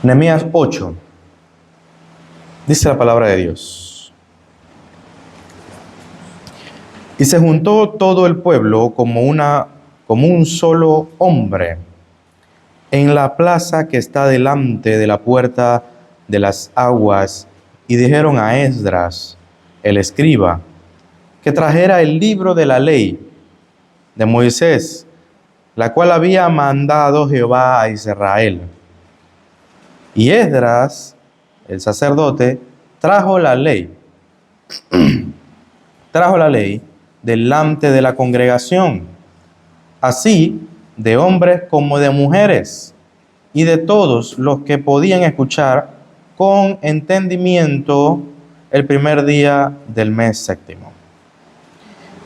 Nehemías 8. Dice la palabra de Dios. Y se juntó todo el pueblo como un solo hombre en la plaza que está delante de la puerta de las aguas, y dijeron a Esdras, el escriba, que trajera el libro de la ley de Moisés, la cual había mandado Jehová a Israel. Y Esdras, el sacerdote, trajo la ley delante de la congregación, así de hombres como de mujeres, y de todos los que podían escuchar con entendimiento el primer día del mes séptimo.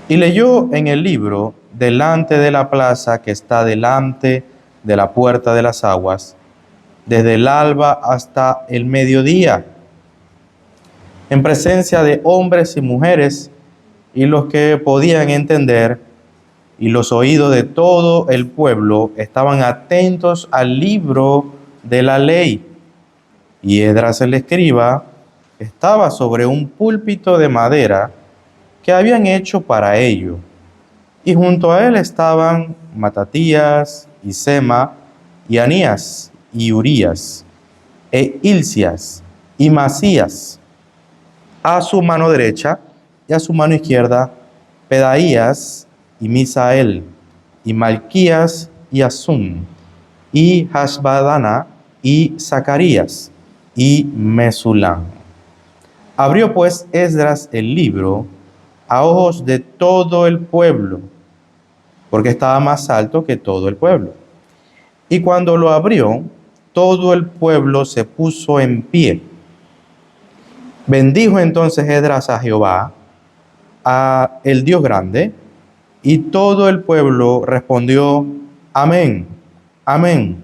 Y leyó en el libro delante de la plaza que está delante de la puerta de las aguas, desde el alba hasta el mediodía, en presencia de hombres y mujeres, y los que podían entender, y los oídos de todo el pueblo estaban atentos al libro de la ley. Y Esdras el escriba estaba sobre un púlpito de madera que habían hecho para ello, y junto a él estaban Matatías, y Sema, y Anías, y Urías, e Hilcias, y Masías. A su mano derecha y a su mano izquierda, Pedaías, y Misael, y Malquías, y Asum, y Hasbadana, y Zacarías, y Mesulam. Abrió pues Esdras el libro a ojos de todo el pueblo, porque estaba más alto que todo el pueblo. Y cuando lo abrió, todo el pueblo se puso en pie. Bendijo entonces Esdras a Jehová, a el Dios grande, y todo el pueblo respondió: Amén, amén,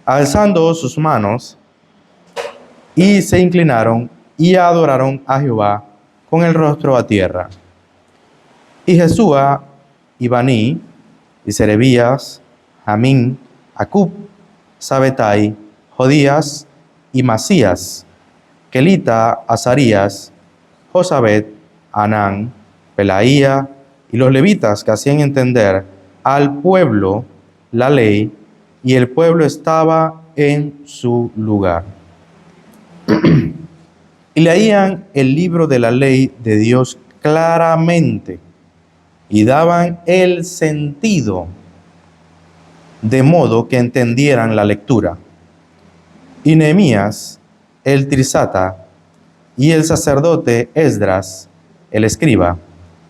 alzando sus manos, y se inclinaron y adoraron a Jehová con el rostro a tierra. Y Jesúa, y Baní, y Serebías, Jamín, Acub, Sabetai, Jodías, y Masías, Kelita, Azarías, Josabet, Anán, Pelaía, y los levitas que hacían entender al pueblo la ley, y el pueblo estaba en su lugar. Y leían el libro de la ley de Dios claramente, y daban el sentido, de modo que entendieran la lectura. Y Nehemías, el trisata, y el sacerdote Esdras, el escriba,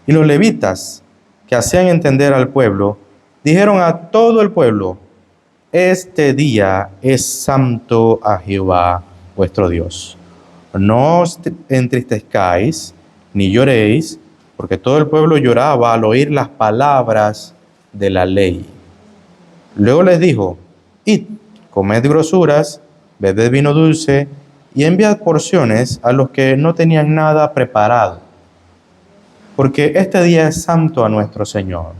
y los levitas que hacían entender al pueblo, dijeron a todo el pueblo: este día es santo a Jehová vuestro Dios. No os entristezcáis ni lloréis, porque todo el pueblo lloraba al oír las palabras de la ley. Luego les dijo: id, comed grosuras, bebed vino dulce, y enviad porciones a los que no tenían nada preparado, porque este día es santo a nuestro Señor.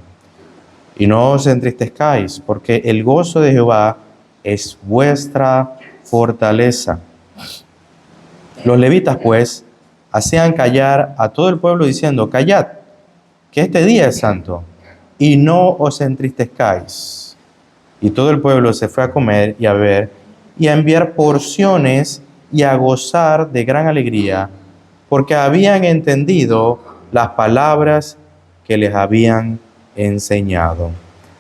Y no os entristezcáis, porque el gozo de Jehová es vuestra fortaleza. Los levitas, pues, hacían callar a todo el pueblo diciendo: callad, que este día es santo, y no os entristezcáis. Y todo el pueblo se fue a comer y a beber, y a enviar porciones, y a gozar de gran alegría, porque habían entendido las palabras que les habían enseñado.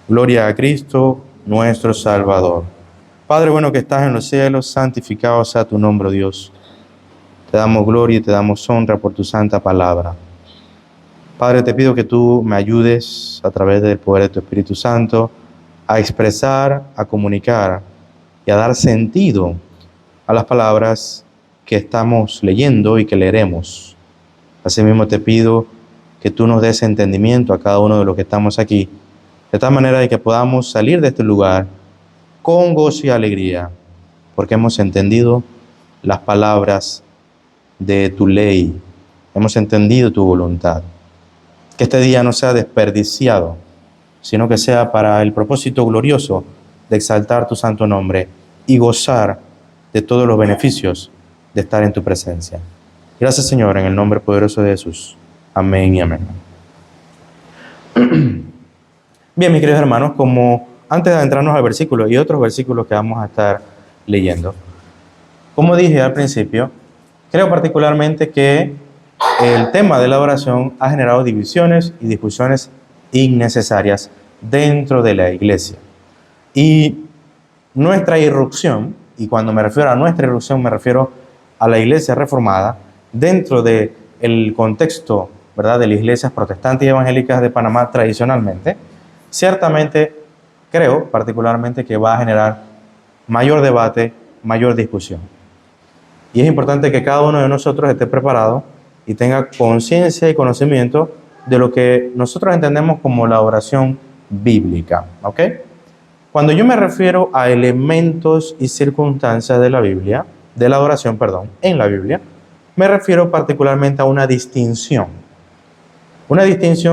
Gloria a Cristo, nuestro Salvador. Padre bueno que estás en los cielos, santificado sea tu nombre, Dios. Te damos gloria y te damos honra por tu santa palabra. Padre, te pido que tú me ayudes a través del poder de tu Espíritu Santo a expresar, a comunicar y a dar sentido a las palabras que estamos leyendo y que leeremos. Asimismo te pido que tú nos des entendimiento a cada uno de los que estamos aquí, de tal manera de que podamos salir de este lugar con gozo y alegría, porque hemos entendido las palabras de tu ley, hemos entendido tu voluntad. Que este día no sea desperdiciado, sino que sea para el propósito glorioso de exaltar tu santo nombre y gozar de todos los beneficios de estar en tu presencia. Gracias, Señor, en el nombre poderoso de Jesús. Amén y amén. Bien, mis queridos hermanos, como antes de adentrarnos al versículo y otros versículos que vamos a estar leyendo, como dije al principio, creo particularmente que el tema de la adoración ha generado divisiones y discusiones innecesarias dentro de la iglesia. Y nuestra irrupción, y cuando me refiero a nuestra irrupción me refiero a la iglesia reformada, dentro del contexto, ¿verdad?, de las iglesias protestantes y evangélicas de Panamá tradicionalmente, ciertamente creo particularmente que va a generar mayor debate, mayor discusión. Y es importante que cada uno de nosotros esté preparado y tenga conciencia y conocimiento de lo que nosotros entendemos como la oración bíblica, ¿ok? Cuando yo me refiero a elementos y circunstancias de la Biblia, de la adoración, perdón, en la Biblia, me refiero particularmente a una distinción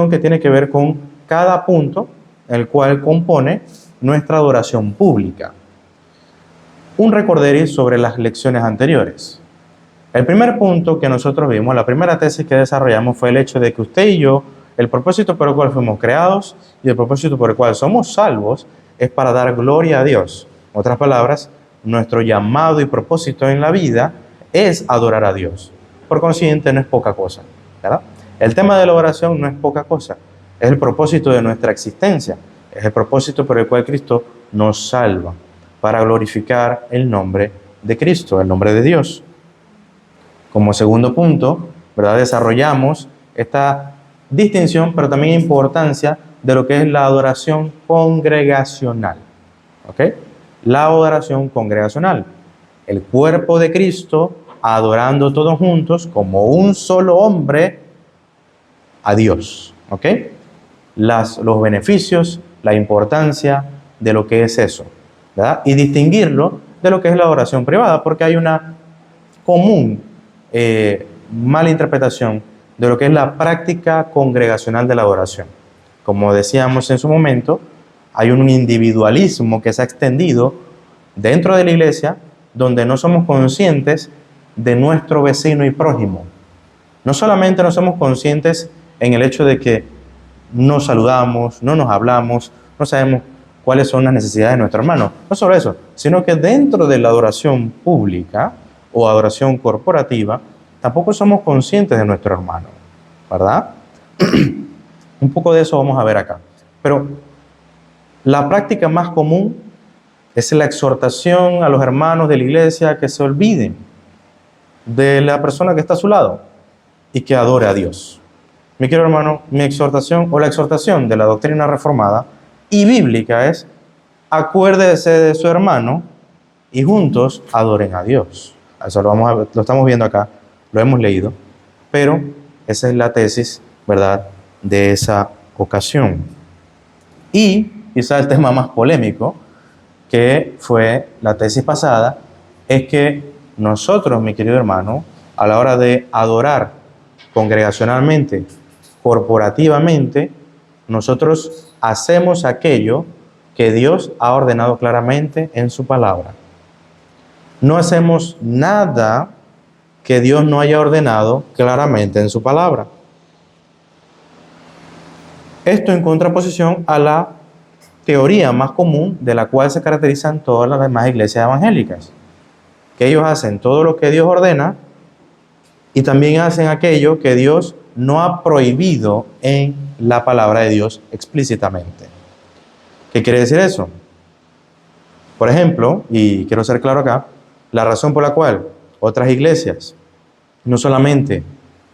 que tiene que ver con cada punto el cual compone nuestra adoración pública. Un recorderis sobre las lecciones anteriores. El primer punto que nosotros vimos, la primera tesis que desarrollamos fue el hecho de que usted y yo, el propósito por el cual fuimos creados y el propósito por el cual somos salvos es para dar gloria a Dios. En otras palabras, nuestro llamado y propósito en la vida es adorar a Dios. Por consiguiente, no es poca cosa, ¿verdad? El tema de la oración no es poca cosa, es el propósito de nuestra existencia, es el propósito por el cual Cristo nos salva, para glorificar el nombre de Cristo, el nombre de Dios. Como segundo punto, ¿verdad?, desarrollamos esta distinción, pero también importancia de lo que es la adoración congregacional. ¿Ok? La adoración congregacional. El cuerpo de Cristo adorando todos juntos como un solo hombre a Dios. ¿Ok? Los beneficios, la importancia de lo que es eso, ¿verdad? Y distinguirlo de lo que es la adoración privada, porque hay una común mala interpretación de lo que es la práctica congregacional de la adoración. Como decíamos en su momento, hay un individualismo que se ha extendido dentro de la iglesia donde no somos conscientes de nuestro vecino y prójimo. No solamente no somos conscientes en el hecho de que no saludamos, no nos hablamos, no sabemos cuáles son las necesidades de nuestro hermano. No solo eso, sino que dentro de la adoración pública o adoración corporativa, tampoco somos conscientes de nuestro hermano, ¿verdad? Un poco de eso vamos a ver acá. Pero la práctica más común es la exhortación a los hermanos de la iglesia que se olviden de la persona que está a su lado y que adore a Dios. Mi querido hermano, mi exhortación o la exhortación de la doctrina reformada y bíblica es: acuérdese de su hermano y juntos adoren a Dios. Eso lo estamos viendo acá, lo hemos leído, pero esa es la tesis, ¿verdad?, de esa ocasión. Y quizá el tema más polémico, que fue la tesis pasada, es que nosotros, mi querido hermano, a la hora de adorar congregacionalmente, corporativamente, nosotros hacemos aquello que Dios ha ordenado claramente en su palabra. No hacemos nada que Dios no haya ordenado claramente en su palabra. Esto en contraposición a la teoría más común de la cual se caracterizan todas las demás iglesias evangélicas, que ellos hacen todo lo que Dios ordena y también hacen aquello que Dios no ha prohibido en la palabra de Dios explícitamente. ¿Qué quiere decir eso? Por ejemplo, y quiero ser claro acá, la razón por la cual otras iglesias no solamente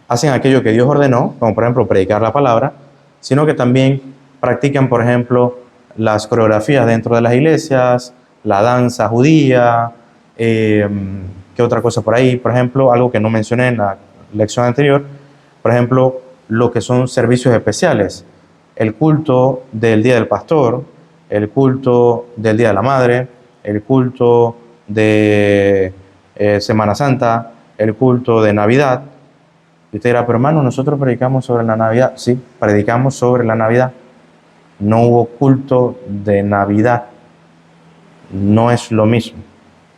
hacen aquello que Dios ordenó, como por ejemplo predicar la palabra, sino que también practican, por ejemplo, las coreografías dentro de las iglesias, la danza judía, ¿qué otra cosa por ahí? Por ejemplo, algo que no mencioné en la lección anterior, por ejemplo, lo que son servicios especiales, el culto del Día del Pastor, el culto del Día de la Madre, el culto de Semana Santa, el culto de Navidad. Y usted dirá, pero hermano, nosotros predicamos sobre la Navidad. Sí, predicamos sobre la Navidad. No hubo culto de Navidad. No es lo mismo.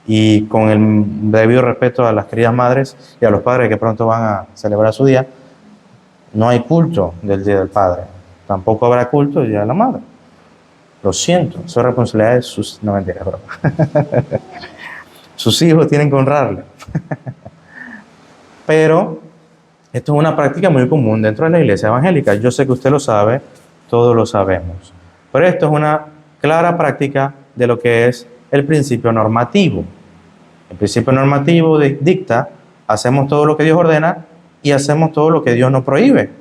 y con el debido respeto a las queridas madres y a los padres que pronto van a celebrar su día, no hay culto del Día del Padre. Tampoco habrá culto del Día de la Madre. Lo siento, eso es responsabilidad de sus... No, mentira, es broma. Sus hijos tienen que honrarle. Pero esto es una práctica muy común dentro de la iglesia evangélica. Yo sé que usted lo sabe, todos lo sabemos. Pero esto es una clara práctica de lo que es el principio normativo. El principio normativo dicta, hacemos todo lo que Dios ordena y hacemos todo lo que Dios nos prohíbe.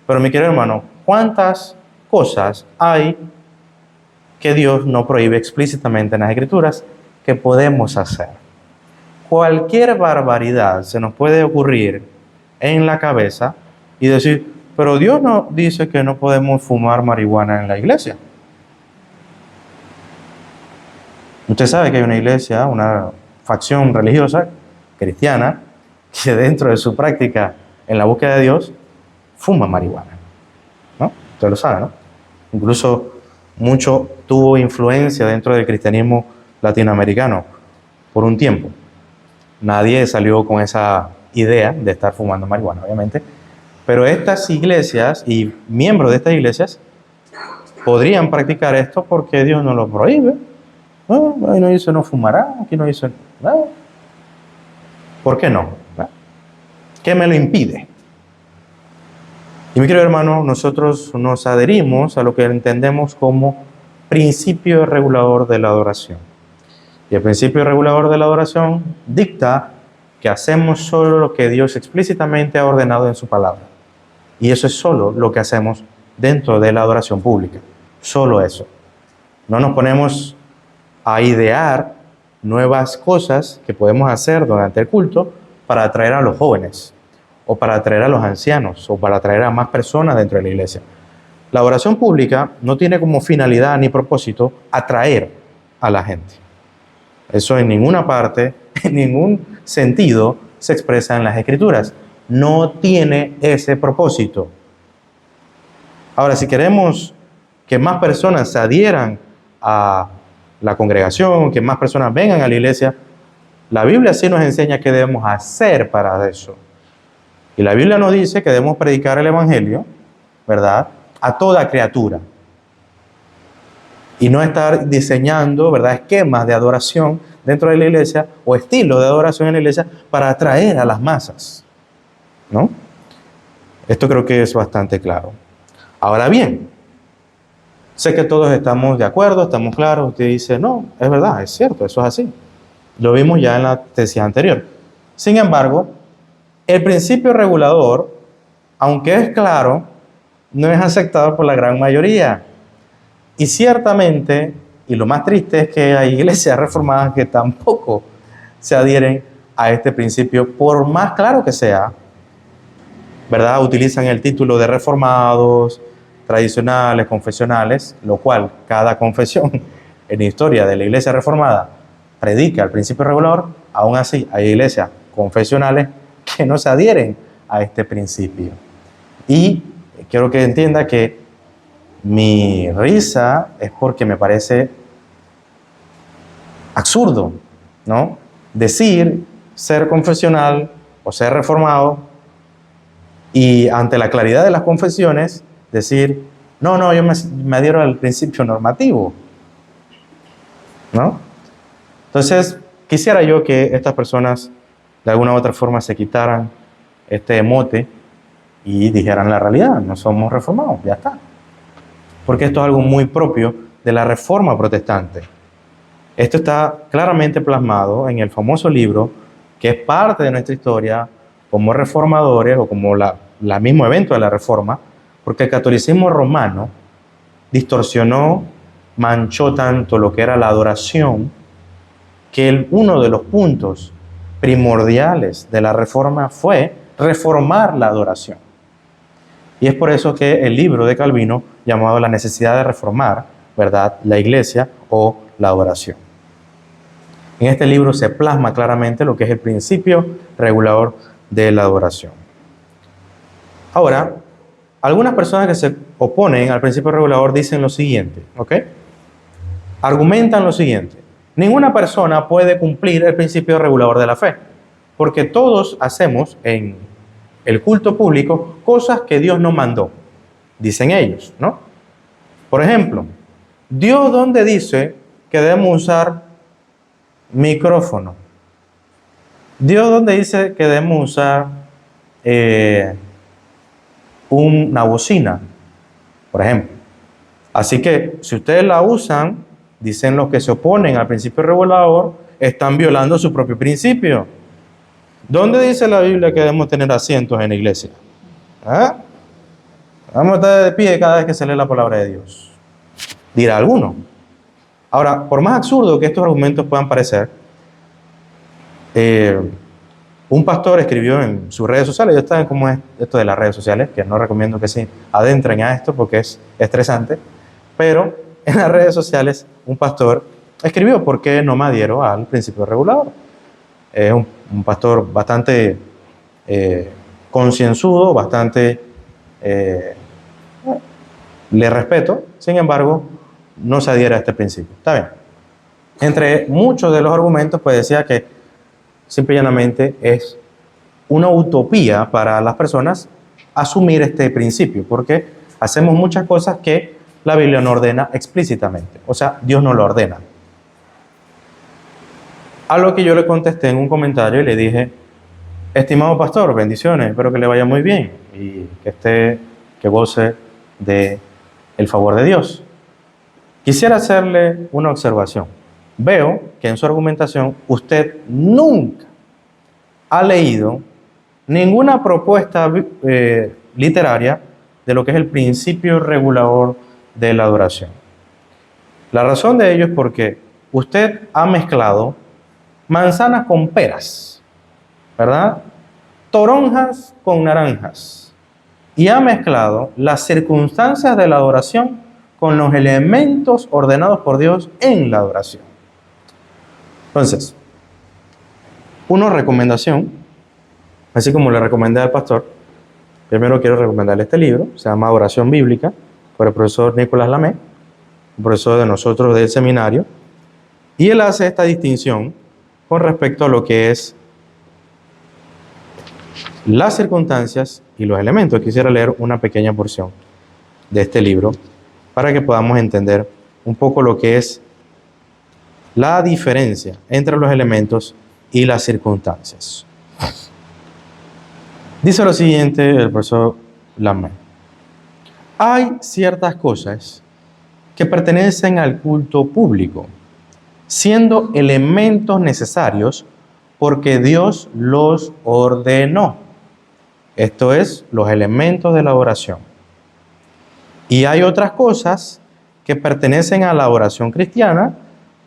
Pero mi querido hermano, ¿cuántas cosas hay que Dios no prohíbe explícitamente en las Escrituras que podemos hacer? Cualquier barbaridad se nos puede ocurrir en la cabeza y decir, pero Dios no dice que no podemos fumar marihuana en la iglesia. Usted sabe que hay una iglesia, una facción religiosa cristiana que dentro de su práctica en la búsqueda de Dios fuma marihuana, ¿no? Usted lo sabe, ¿no? Incluso mucho tuvo influencia dentro del cristianismo latinoamericano por un tiempo. Nadie salió con esa idea de estar fumando marihuana, obviamente, pero estas iglesias y miembros de estas iglesias podrían practicar esto porque Dios no lo prohíbe. No, ahí no dice no fumará, aquí no dice nada. ¿Por qué no? ¿Qué me lo impide? Y mi querido hermano, nosotros nos adherimos a lo que entendemos como principio regulador de la adoración. Y el principio regulador de la adoración dicta que hacemos solo lo que Dios explícitamente ha ordenado en su palabra. Y eso es solo lo que hacemos dentro de la adoración pública. Solo eso. No nos ponemos a idear nuevas cosas que podemos hacer durante el culto para atraer a los jóvenes, o para atraer a los ancianos, o para atraer a más personas dentro de la iglesia. La oración pública no tiene como finalidad ni propósito atraer a la gente. Eso en ninguna parte, en ningún sentido, se expresa en las Escrituras. No tiene ese propósito. Ahora, si queremos que más personas se adhieran a la congregación, que más personas vengan a la iglesia, la Biblia sí nos enseña qué debemos hacer para eso. Y la Biblia nos dice que debemos predicar el Evangelio, ¿verdad?, a toda criatura. Y no estar diseñando, ¿verdad?, esquemas de adoración dentro de la iglesia o estilos de adoración en la iglesia para atraer a las masas, ¿no? Esto creo que es bastante claro. Ahora bien, sé que todos estamos de acuerdo, estamos claros. Usted dice, no, es verdad, es cierto, eso es así. Lo vimos ya en la tesis anterior. Sin embargo, el principio regulador, aunque es claro, no es aceptado por la gran mayoría. Y ciertamente, y lo más triste es que hay iglesias reformadas que tampoco se adhieren a este principio, por más claro que sea, ¿verdad? Utilizan el título de reformados, tradicionales, confesionales, lo cual cada confesión en la historia de la iglesia reformada predica el principio regulador. Aún así hay iglesias confesionales que no se adhieren a este principio. Y quiero que entienda que mi risa es porque me parece absurdo, ¿no?, decir ser confesional o ser reformado y ante la claridad de las confesiones decir, no, yo me adhiero al principio normativo, ¿no? Entonces, quisiera yo que estas personas de alguna u otra forma se quitaran este mote y dijeran la realidad, no somos reformados, ya está. Porque esto es algo muy propio de la Reforma protestante. Esto está claramente plasmado en el famoso libro que es parte de nuestra historia como reformadores o como la mismo evento de la Reforma, porque el catolicismo romano distorsionó, manchó tanto lo que era la adoración, que uno de los puntos primordiales de la Reforma fue reformar la adoración. Y es por eso que el libro de Calvino, llamado La necesidad de reformar, ¿verdad?, la iglesia o la adoración. En este libro se plasma claramente lo que es el principio regulador de la adoración. Ahora, algunas personas que se oponen al principio regulador dicen lo siguiente, ¿ok? Argumentan lo siguiente. Ninguna persona puede cumplir el principio regulador de la fe, porque todos hacemos en el culto público cosas que Dios no mandó, dicen ellos, ¿no? Por ejemplo, Dios, ¿dónde dice que debemos usar micrófono? Dios, ¿dónde dice que debemos usar una bocina, por ejemplo? Así que si ustedes la usan, dicen los que se oponen al principio regulador, están violando su propio principio. ¿Dónde dice la Biblia que debemos tener asientos en la iglesia? ¿Ah? Vamos a estar de pie cada vez que se lee la palabra de Dios, dirá alguno. Ahora, por más absurdo que estos argumentos puedan parecer, un pastor escribió en sus redes sociales, ya saben cómo es esto de las redes sociales, que no recomiendo que se adentren a esto porque es estresante, pero en las redes sociales un pastor escribió por qué no me adhiero al principio regulador. Es un pastor bastante concienzudo, bastante le respeto, sin embargo, no se adhiere a este principio. Está bien. Entre muchos de los argumentos, pues decía que simple y llanamente es una utopía para las personas asumir este principio, porque hacemos muchas cosas que la Biblia no ordena explícitamente, o sea, Dios no lo ordena. A lo que yo le contesté en un comentario y le dije: estimado pastor, bendiciones, espero que le vaya muy bien y que goce de el favor de Dios. Quisiera hacerle una observación. Veo que en su argumentación usted nunca ha leído ninguna propuesta literaria de lo que es el principio regulador de la adoración. La razón de ello es porque usted ha mezclado manzanas con peras, ¿verdad? Toronjas con naranjas, y ha mezclado las circunstancias de la adoración con los elementos ordenados por Dios en la adoración. Entonces, una recomendación, así como le recomendé al pastor, primero quiero recomendarle este libro, se llama Adoración Bíblica, por el profesor Nicolás Lamé, un profesor de nosotros del seminario, y él hace esta distinción con respecto a lo que es las circunstancias y los elementos. Quisiera leer una pequeña porción de este libro para que podamos entender un poco lo que es la diferencia entre los elementos y las circunstancias. Dice lo siguiente el profesor Lamé: hay ciertas cosas que pertenecen al culto público, siendo elementos necesarios porque Dios los ordenó. Esto es, los elementos de la oración. Y hay otras cosas que pertenecen a la oración cristiana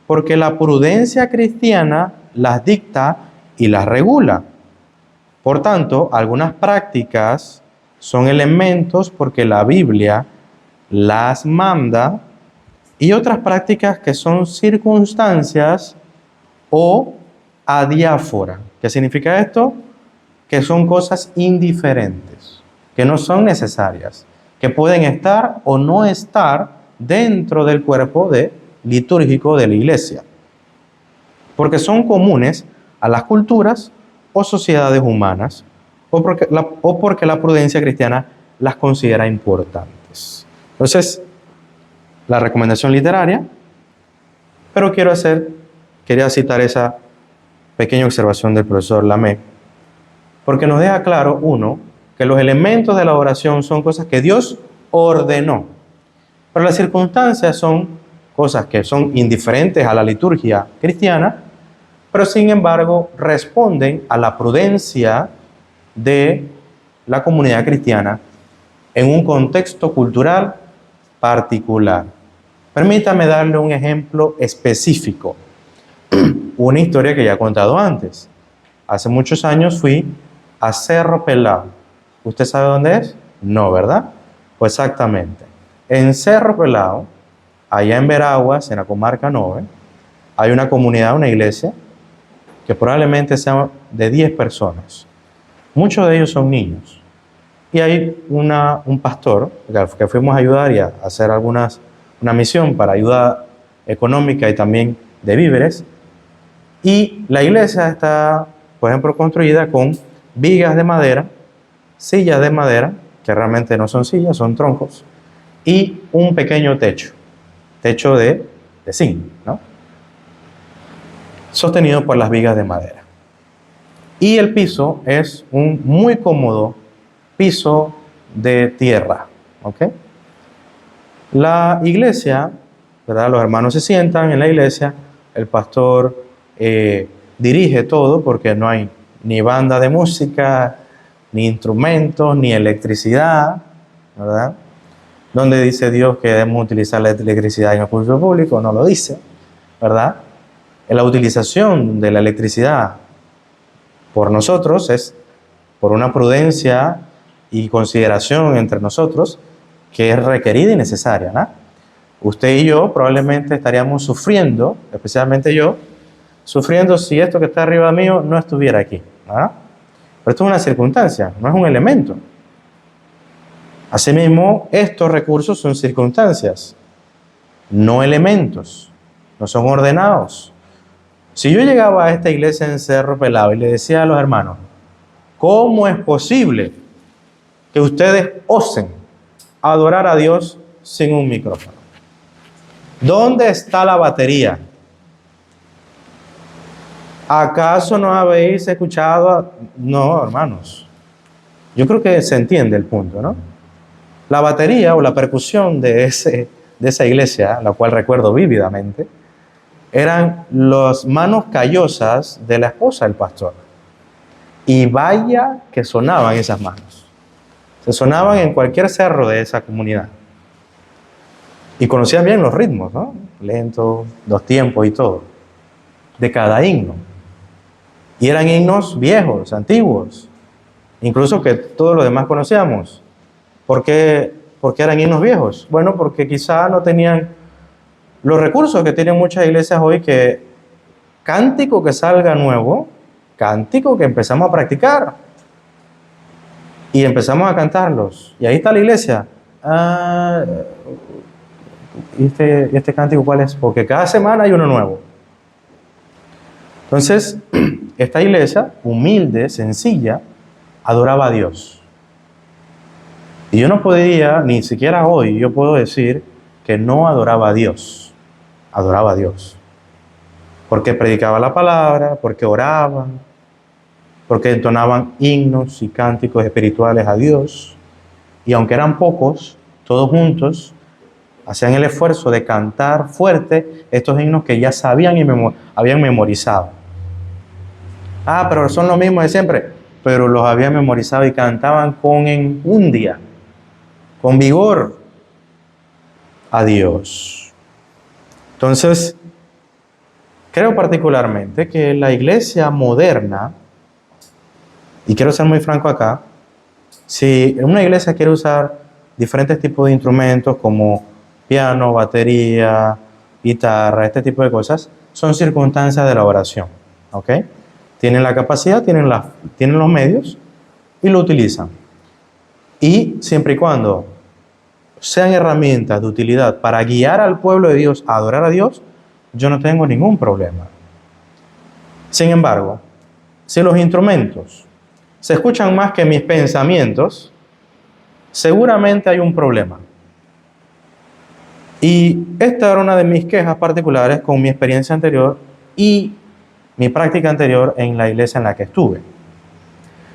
porque la prudencia cristiana las dicta y las regula. Por tanto, algunas prácticas son elementos porque la Biblia las manda, y otras prácticas que son circunstancias o adiáfora. ¿Qué significa esto? Que son cosas indiferentes, que no son necesarias, que pueden estar o no estar dentro del cuerpo litúrgico de la iglesia, porque son comunes a las culturas o sociedades humanas, o porque la prudencia cristiana las considera importantes. Entonces, la recomendación literaria, pero quería citar esa pequeña observación del profesor Lamé, porque nos deja claro, uno, que los elementos de la oración son cosas que Dios ordenó, pero las circunstancias son cosas que son indiferentes a la liturgia cristiana, pero sin embargo responden a la prudencia de la comunidad cristiana en un contexto cultural particular. Permítame darle un ejemplo específico, una historia que ya he contado antes. Hace muchos años fui a Cerro Pelao. ¿Usted sabe dónde es? No, ¿verdad? Pues exactamente. En Cerro Pelao, allá en Veraguas, en la comarca 9, hay una comunidad, una iglesia, que probablemente sea de 10 personas. Muchos de ellos son niños. Y hay un pastor que fuimos a ayudar y a hacer una misión para ayuda económica y también de víveres. Y la iglesia está, por ejemplo, construida con vigas de madera, sillas de madera, que realmente no son sillas, son troncos, y un pequeño techo de zinc, ¿no? Sostenido por las vigas de madera. Y el piso es un muy cómodo piso de tierra, ¿ok? La iglesia, ¿verdad? Los hermanos se sientan en la iglesia, el pastor dirige todo porque no hay ni banda de música, ni instrumentos, ni electricidad, ¿verdad? ¿Dónde dice Dios que debemos utilizar la electricidad en el culto público? No lo dice, ¿verdad? La utilización de la electricidad por nosotros es por una prudencia y consideración entre nosotros que es requerida y necesaria, ¿no? Usted y yo probablemente estaríamos sufriendo, especialmente yo, sufriendo si esto que está arriba mío no estuviera aquí, ¿verdad? Pero esto es una circunstancia, no es un elemento. Asimismo, estos recursos son circunstancias, no elementos, no son ordenados. Si yo llegaba a esta iglesia en Cerro Pelado y le decía a los hermanos, ¿cómo es posible que ustedes osen adorar a Dios sin un micrófono? ¿Dónde está la batería? ¿Acaso no habéis escuchado? No, hermanos. Yo creo que se entiende el punto, ¿no? La batería o la percusión de esa iglesia, la cual recuerdo vívidamente, eran las manos callosas de la esposa del pastor. Y vaya que sonaban esas manos. Se sonaban en cualquier cerro de esa comunidad. Y conocían bien los ritmos, ¿no? Lento, dos tiempos y todo, de cada himno. Y eran himnos viejos, antiguos, incluso que todos los demás conocíamos. ¿Por qué eran himnos viejos? Bueno, porque quizá no tenían los recursos que tienen muchas iglesias hoy, que cántico que salga nuevo, cántico que empezamos a practicar y empezamos a cantarlos. Y ahí está la iglesia. ¿Y este cántico cuál es? Porque cada semana hay uno nuevo. Entonces, esta iglesia, humilde, sencilla, adoraba a Dios. Y yo no podía, ni siquiera hoy, yo puedo decir que no adoraba a Dios. Adoraba a Dios. Porque predicaba la palabra, porque oraban, porque entonaban himnos y cánticos espirituales a Dios. Y aunque eran pocos, todos juntos, hacían el esfuerzo de cantar fuerte estos himnos que ya sabían y habían memorizado. Pero son los mismos de siempre. Pero los habían memorizado y cantaban con enjundia, con vigor a Dios. Entonces, creo particularmente que la iglesia moderna, y quiero ser muy franco acá, si una iglesia quiere usar diferentes tipos de instrumentos como piano, batería, guitarra, este tipo de cosas, son circunstancias de la oración, ¿ok? Tienen la capacidad, tienen los medios y lo utilizan. Y siempre y cuando sean herramientas de utilidad para guiar al pueblo de Dios a adorar a Dios, yo no tengo ningún problema. Sin embargo, si los instrumentos se escuchan más que mis pensamientos, seguramente hay un problema. Y esta era una de mis quejas particulares con mi experiencia anterior y mi práctica anterior en la iglesia en la que estuve.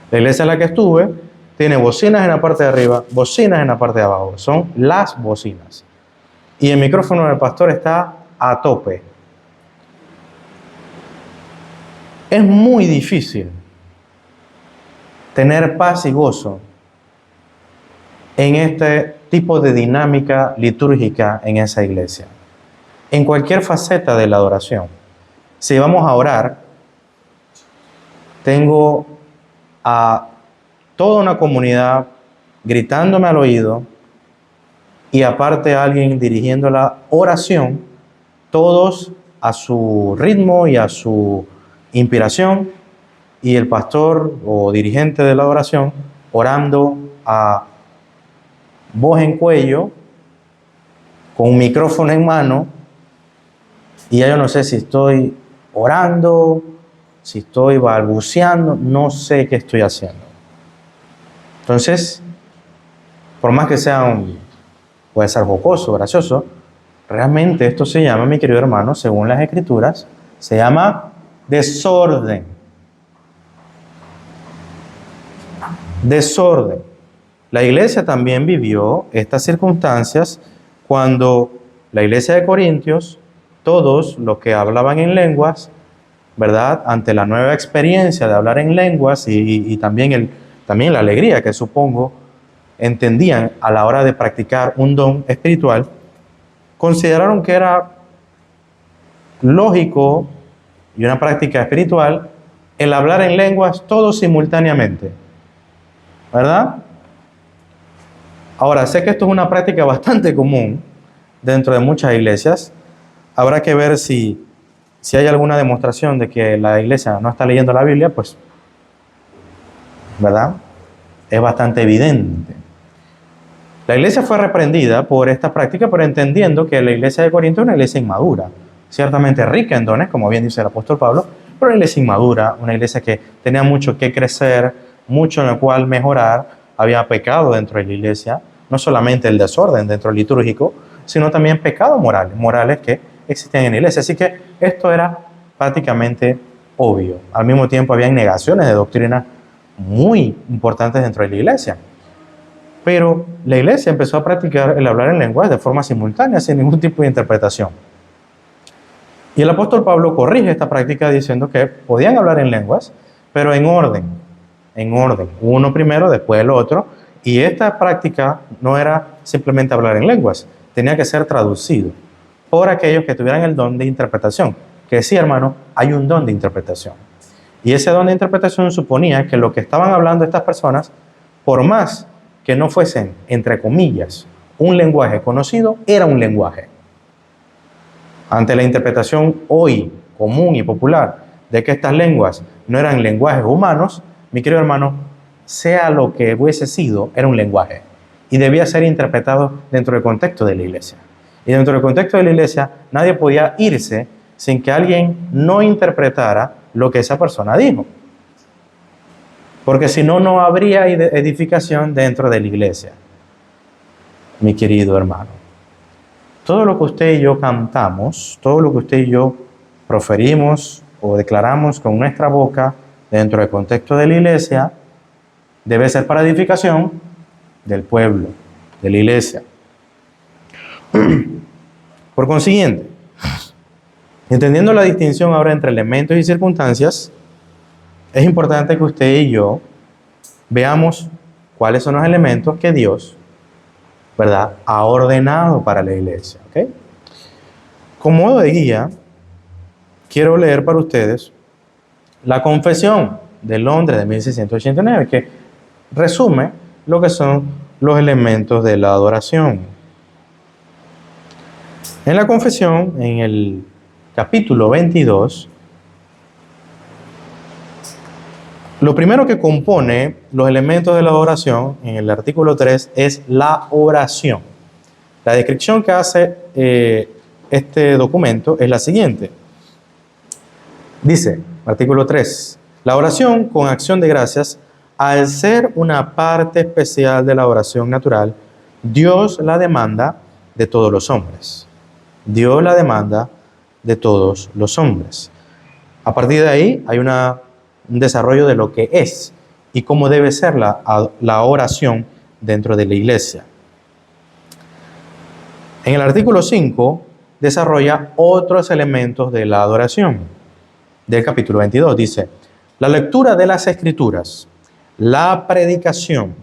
La iglesia en la que estuve tiene bocinas en la parte de arriba, bocinas en la parte de abajo. Son las bocinas. Y el micrófono del pastor está a tope. Es muy difícil tener paz y gozo en este tipo de dinámica litúrgica en esa iglesia, en cualquier faceta de la adoración. Si vamos a orar, tengo a toda una comunidad gritándome al oído y aparte alguien dirigiendo la oración, todos a su ritmo y a su inspiración, y el pastor o dirigente de la oración orando a voz en cuello, con un micrófono en mano, Y ya yo no sé si estoy orando, si estoy balbuceando, no sé qué estoy haciendo. Entonces, por más que puede ser jocoso, gracioso, realmente esto se llama, mi querido hermano, según las Escrituras, se llama desorden. Desorden. La iglesia también vivió estas circunstancias cuando la iglesia de Corintios, todos los que hablaban en lenguas, ¿verdad? Ante la nueva experiencia de hablar en lenguas y también la alegría que supongo entendían a la hora de practicar un don espiritual, consideraron que era lógico y una práctica espiritual el hablar en lenguas todos simultáneamente, ¿verdad? Ahora, sé que esto es una práctica bastante común dentro de muchas iglesias. Habrá que ver si hay alguna demostración de que la iglesia no está leyendo la Biblia, pues, ¿verdad? Es bastante evidente. La iglesia fue reprendida por esta práctica, pero entendiendo que la iglesia de Corinto es una iglesia inmadura, ciertamente rica en dones, como bien dice el apóstol Pablo, pero una iglesia inmadura, una iglesia que tenía mucho que crecer, mucho en lo cual mejorar. Había pecado dentro de la iglesia, no solamente el desorden dentro del litúrgico, sino también pecados morales que existían en la iglesia. Así que esto era prácticamente obvio. Al mismo tiempo había negaciones de doctrina muy importantes dentro de la iglesia. Pero la iglesia empezó a practicar el hablar en lenguas de forma simultánea, sin ningún tipo de interpretación. Y el apóstol Pablo corrige esta práctica diciendo que podían hablar en lenguas, pero en orden, uno primero, después el otro, y esta práctica no era simplemente hablar en lenguas, tenía que ser traducido por aquellos que tuvieran el don de interpretación, que sí, hermano, hay un don de interpretación. Y ese don de interpretación suponía que lo que estaban hablando estas personas, por más que no fuesen, entre comillas, un lenguaje conocido, era un lenguaje. Ante la interpretación hoy común y popular de que estas lenguas no eran lenguajes humanos, mi querido hermano, sea lo que hubiese sido, era un lenguaje y debía ser interpretado dentro del contexto de la iglesia. Y dentro del contexto de la iglesia, nadie podía irse sin que alguien no interpretara lo que esa persona dijo. Porque si no, no habría edificación dentro de la iglesia. Mi querido hermano, todo lo que usted y yo cantamos, todo lo que usted y yo proferimos o declaramos con nuestra boca dentro del contexto de la iglesia, debe ser para edificación del pueblo, de la iglesia. Por consiguiente, entendiendo la distinción ahora entre elementos y circunstancias, es importante que usted y yo veamos cuáles son los elementos que Dios, ¿verdad?, ha ordenado para la iglesia. ¿Okay? Como modo de guía, quiero leer para ustedes la Confesión de Londres de 1689, que resume lo que son los elementos de la adoración. En la Confesión, en el capítulo 22, lo primero que compone los elementos de la adoración, en el artículo 3, es la oración. La descripción que hace este documento es la siguiente. Dice, artículo 3, la oración con acción de gracias, al ser una parte especial de la oración natural, Dios la demanda de todos los hombres. Dios la demanda de todos los hombres. A partir de ahí hay un desarrollo de lo que es y cómo debe ser la oración dentro de la iglesia. En el artículo 5 desarrolla otros elementos de la adoración. Del capítulo 22 dice, la lectura de las Escrituras, la predicación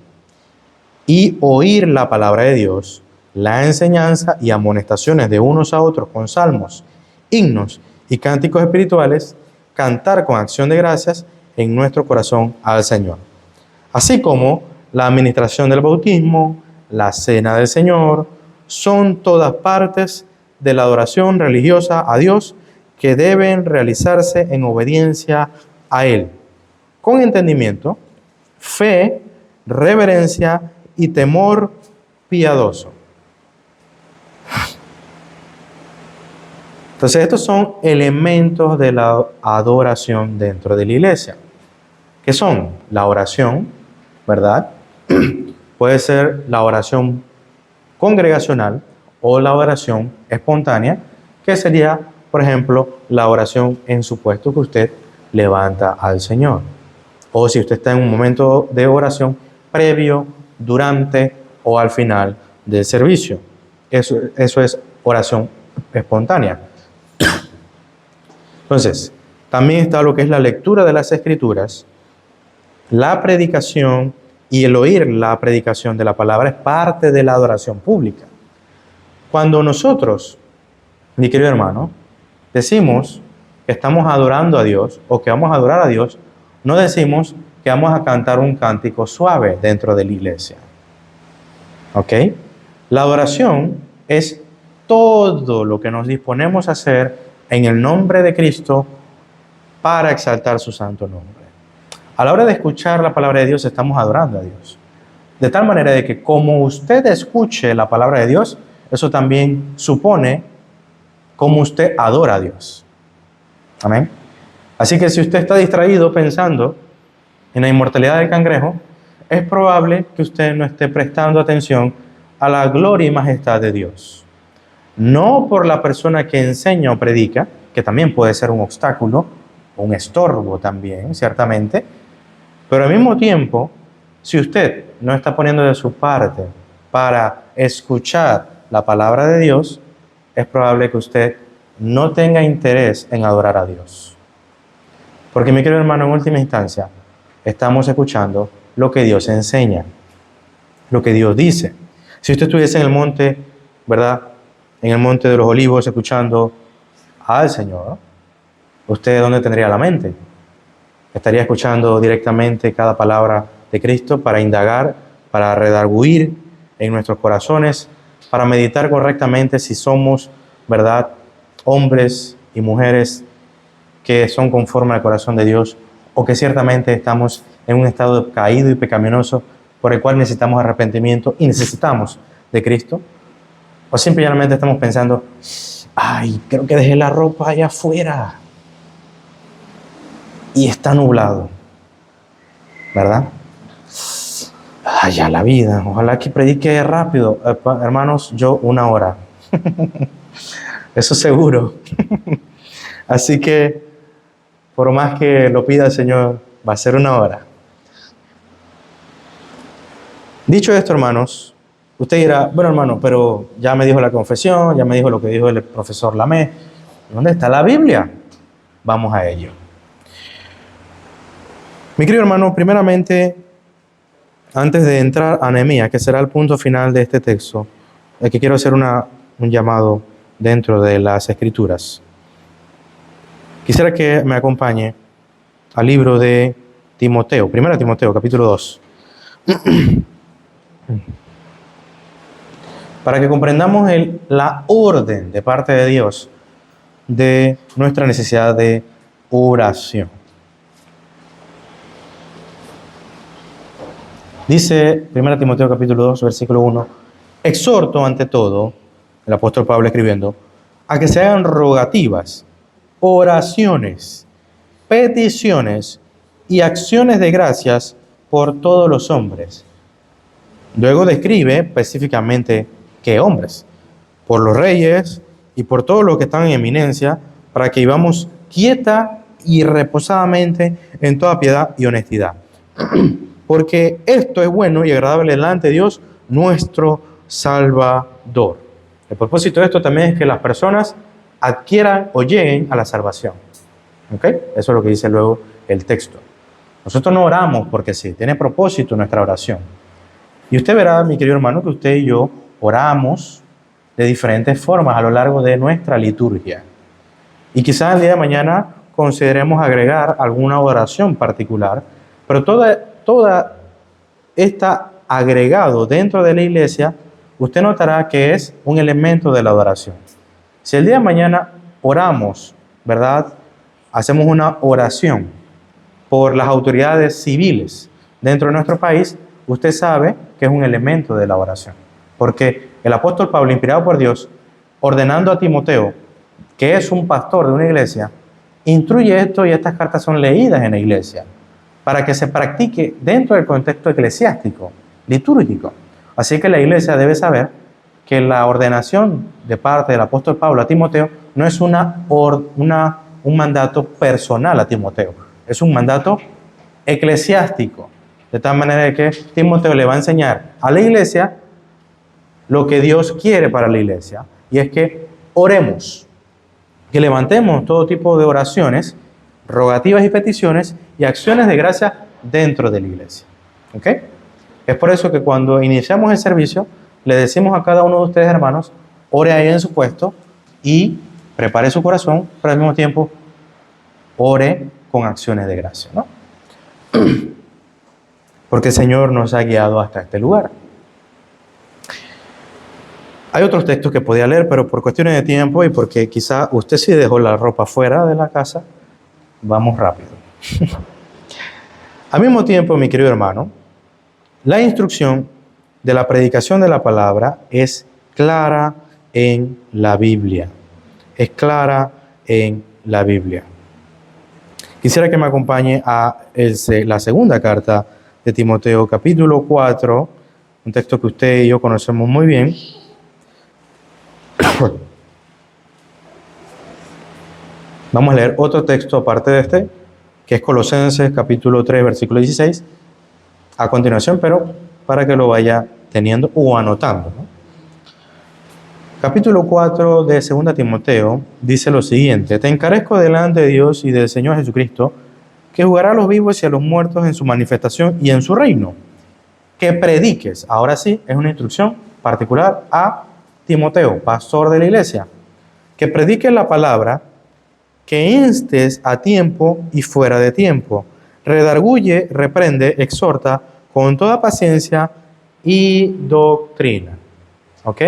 y oír la palabra de Dios, la enseñanza y amonestaciones de unos a otros con salmos, himnos y cánticos espirituales, cantar con acción de gracias en nuestro corazón al Señor. Así como la administración del bautismo, la cena del Señor, son todas partes de la adoración religiosa a Dios que deben realizarse en obediencia a Él, con entendimiento, fe, reverencia y temor piadoso. Entonces, estos son elementos de la adoración dentro de la iglesia. ¿Qué son? La oración, ¿verdad? Puede ser la oración congregacional o la oración espontánea, que sería, por ejemplo, la oración en su puesto que usted levanta al Señor. O si usted está en un momento de oración previo, durante o al final del servicio. Eso es oración espontánea. Entonces, también está lo que es la lectura de las Escrituras, la predicación y el oír la predicación de la palabra es parte de la adoración pública. Cuando nosotros, mi querido hermano, decimos que estamos adorando a Dios o que vamos a adorar a Dios, no decimos que vamos a cantar un cántico suave dentro de la iglesia. ¿Ok? La adoración es todo lo que nos disponemos a hacer en el nombre de Cristo para exaltar su santo nombre. A la hora de escuchar la palabra de Dios, estamos adorando a Dios. De tal manera de que como usted escuche la palabra de Dios, eso también supone cómo usted adora a Dios. Amén. Así que si usted está distraído pensando en la inmortalidad del cangrejo, es probable que usted no esté prestando atención a la gloria y majestad de Dios. No por la persona que enseña o predica, que también puede ser un obstáculo, un estorbo también, ciertamente, pero al mismo tiempo, si usted no está poniendo de su parte para escuchar la palabra de Dios, es probable que usted no tenga interés en adorar a Dios. Porque, mi querido hermano, en última instancia, estamos escuchando lo que Dios enseña, lo que Dios dice. Si usted estuviese en el monte, ¿verdad? En el monte de los olivos, escuchando al Señor, ¿usted dónde tendría la mente? Estaría escuchando directamente cada palabra de Cristo para indagar, para redarguir en nuestros corazones, para meditar correctamente si somos, ¿verdad?, hombres y mujeres que son conforme al corazón de Dios o que ciertamente estamos en un estado caído y pecaminoso por el cual necesitamos arrepentimiento y necesitamos de Cristo. O simplemente estamos pensando, ay, creo que dejé la ropa allá afuera y está nublado, ¿verdad? Ay, ya la vida, ojalá que predique rápido. Hermanos, yo 1 hora. Eso seguro. Así que, por más que lo pida el Señor, va a ser 1 hora. Dicho esto, hermanos, usted dirá, bueno, hermano, pero ya me dijo la confesión, ya me dijo lo que dijo el profesor Lamé. ¿Dónde está la Biblia? Vamos a ello. Mi querido hermano, primeramente, antes de entrar a Nehemías, que será el punto final de este texto, es que quiero hacer un llamado dentro de las Escrituras. Quisiera que me acompañe al libro de Timoteo, 1 Timoteo, capítulo 2. Para que comprendamos la orden de parte de Dios de nuestra necesidad de oración. Dice 1 Timoteo capítulo 2, versículo 1, exhorto ante todo, el apóstol Pablo escribiendo, a que se hagan rogativas, oraciones, peticiones y acciones de gracias por todos los hombres. Luego describe específicamente qué hombres, por los reyes y por todos los que están en eminencia, para que vivamos quieta y reposadamente en toda piedad y honestidad. Porque esto es bueno y agradable delante de Dios, nuestro Salvador. El propósito de esto también es que las personas adquieran o lleguen a la salvación. ¿Ok? Eso es lo que dice luego el texto. Nosotros no oramos porque sí, tiene propósito nuestra oración. Y usted verá, mi querido hermano, que usted y yo oramos de diferentes formas a lo largo de nuestra liturgia. Y quizás el día de mañana consideremos agregar alguna oración particular, pero toda esta agregado dentro de la iglesia, usted notará que es un elemento de la adoración. Si el día de mañana oramos, ¿verdad? Hacemos una oración por las autoridades civiles dentro de nuestro país, usted sabe que es un elemento de la oración. Porque el apóstol Pablo, inspirado por Dios, ordenando a Timoteo que es un pastor de una iglesia, instruye esto y estas cartas son leídas en la iglesia para que se practique dentro del contexto eclesiástico, litúrgico. Así que la iglesia debe saber que la ordenación de parte del apóstol Pablo a Timoteo no es un mandato personal a Timoteo, es un mandato eclesiástico, de tal manera que Timoteo le va a enseñar a la iglesia lo que Dios quiere para la iglesia, y es que oremos, que levantemos todo tipo de oraciones, rogativas y peticiones y acciones de gracia dentro de la iglesia. ¿Ok? Es por eso que cuando iniciamos el servicio, le decimos a cada uno de ustedes, hermanos, ore ahí en su puesto y prepare su corazón, pero al mismo tiempo ore con acciones de gracia, ¿no? Porque el Señor nos ha guiado hasta este lugar. Hay otros textos que podía leer, pero por cuestiones de tiempo y porque quizá usted sí dejó la ropa fuera de la casa, vamos rápido. Al mismo tiempo, mi querido hermano, la instrucción de la predicación de la palabra es clara en la Biblia. Es clara en la Biblia. Quisiera que me acompañe a la segunda carta de Timoteo, capítulo 4, un texto que usted y yo conocemos muy bien. Vamos a leer otro texto aparte de este, que es Colosenses, capítulo 3, versículo 16, a continuación, pero para que lo vaya teniendo o anotando, ¿no? Capítulo 4 de 2 Timoteo dice lo siguiente: te encarezco delante de Dios y del Señor Jesucristo, que juzgará a los vivos y a los muertos en su manifestación y en su reino, que prediques. Ahora sí, es una instrucción particular a Timoteo, pastor de la iglesia, que prediques la palabra, que instes a tiempo y fuera de tiempo, redarguye, reprende, exhorta con toda paciencia y doctrina. ¿Ok?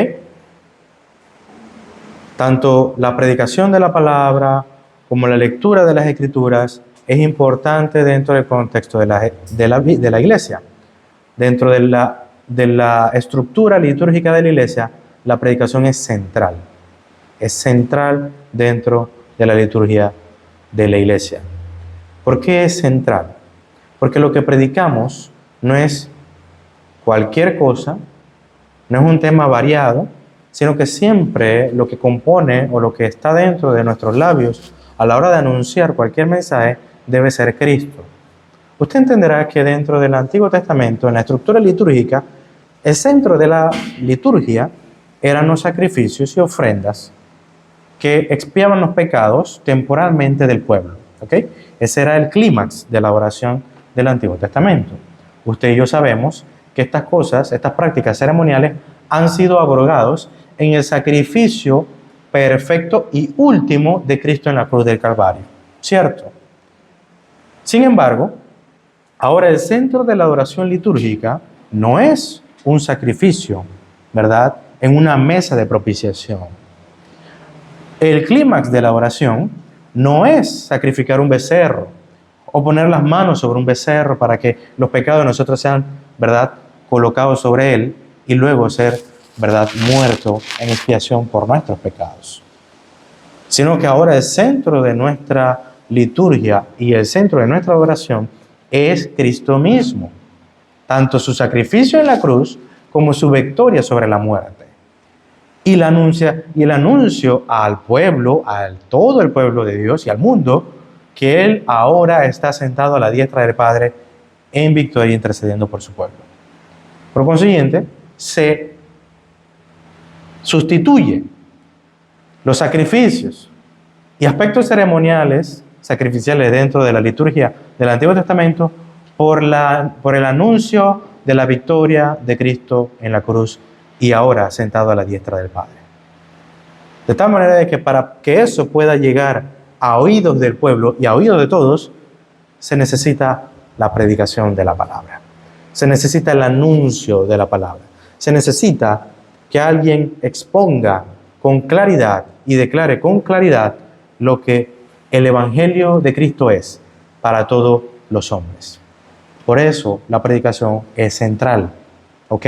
Tanto la predicación de la palabra como la lectura de las Escrituras es importante dentro del contexto de la iglesia. Dentro de la estructura litúrgica de la iglesia, la predicación es central. Es central dentro de la liturgia de la iglesia. ¿Por qué es central? Porque lo que predicamos no es cualquier cosa, no es un tema variado, sino que siempre lo que compone o lo que está dentro de nuestros labios a la hora de anunciar cualquier mensaje debe ser Cristo. Usted entenderá que dentro del Antiguo Testamento, en la estructura litúrgica, el centro de la liturgia eran los sacrificios y ofrendas que expiaban los pecados temporalmente del pueblo. ¿Okay? Ese era el clímax de la oración del Antiguo Testamento. Usted y yo sabemos que estas cosas, estas prácticas ceremoniales, han sido abrogados en el sacrificio perfecto y último de Cristo en la cruz del Calvario. ¿Cierto? Sin embargo, ahora el centro de la adoración litúrgica no es un sacrificio, ¿verdad?, en una mesa de propiciación. El clímax de la oración no es sacrificar un becerro o poner las manos sobre un becerro para que los pecados de nosotros sean, ¿verdad?, colocados sobre él y luego ser, ¿verdad?, muerto en expiación por nuestros pecados. Sino que ahora el centro de nuestra liturgia y el centro de nuestra oración es Cristo mismo, tanto su sacrificio en la cruz como su victoria sobre la muerte. Y el anuncio al pueblo, a todo el pueblo de Dios y al mundo, que Él ahora está sentado a la diestra del Padre en victoria intercediendo por su pueblo. Por consiguiente, se sustituye los sacrificios y aspectos ceremoniales, sacrificiales dentro de la liturgia del Antiguo Testamento por el anuncio de la victoria de Cristo en la cruz y ahora sentado a la diestra del Padre. De tal manera de que para que eso pueda llegar a oídos del pueblo y a oídos de todos, se necesita la predicación de la palabra. Se necesita el anuncio de la palabra. Se necesita que alguien exponga con claridad y declare con claridad lo que el Evangelio de Cristo es para todos los hombres. Por eso la predicación es central, ¿ok?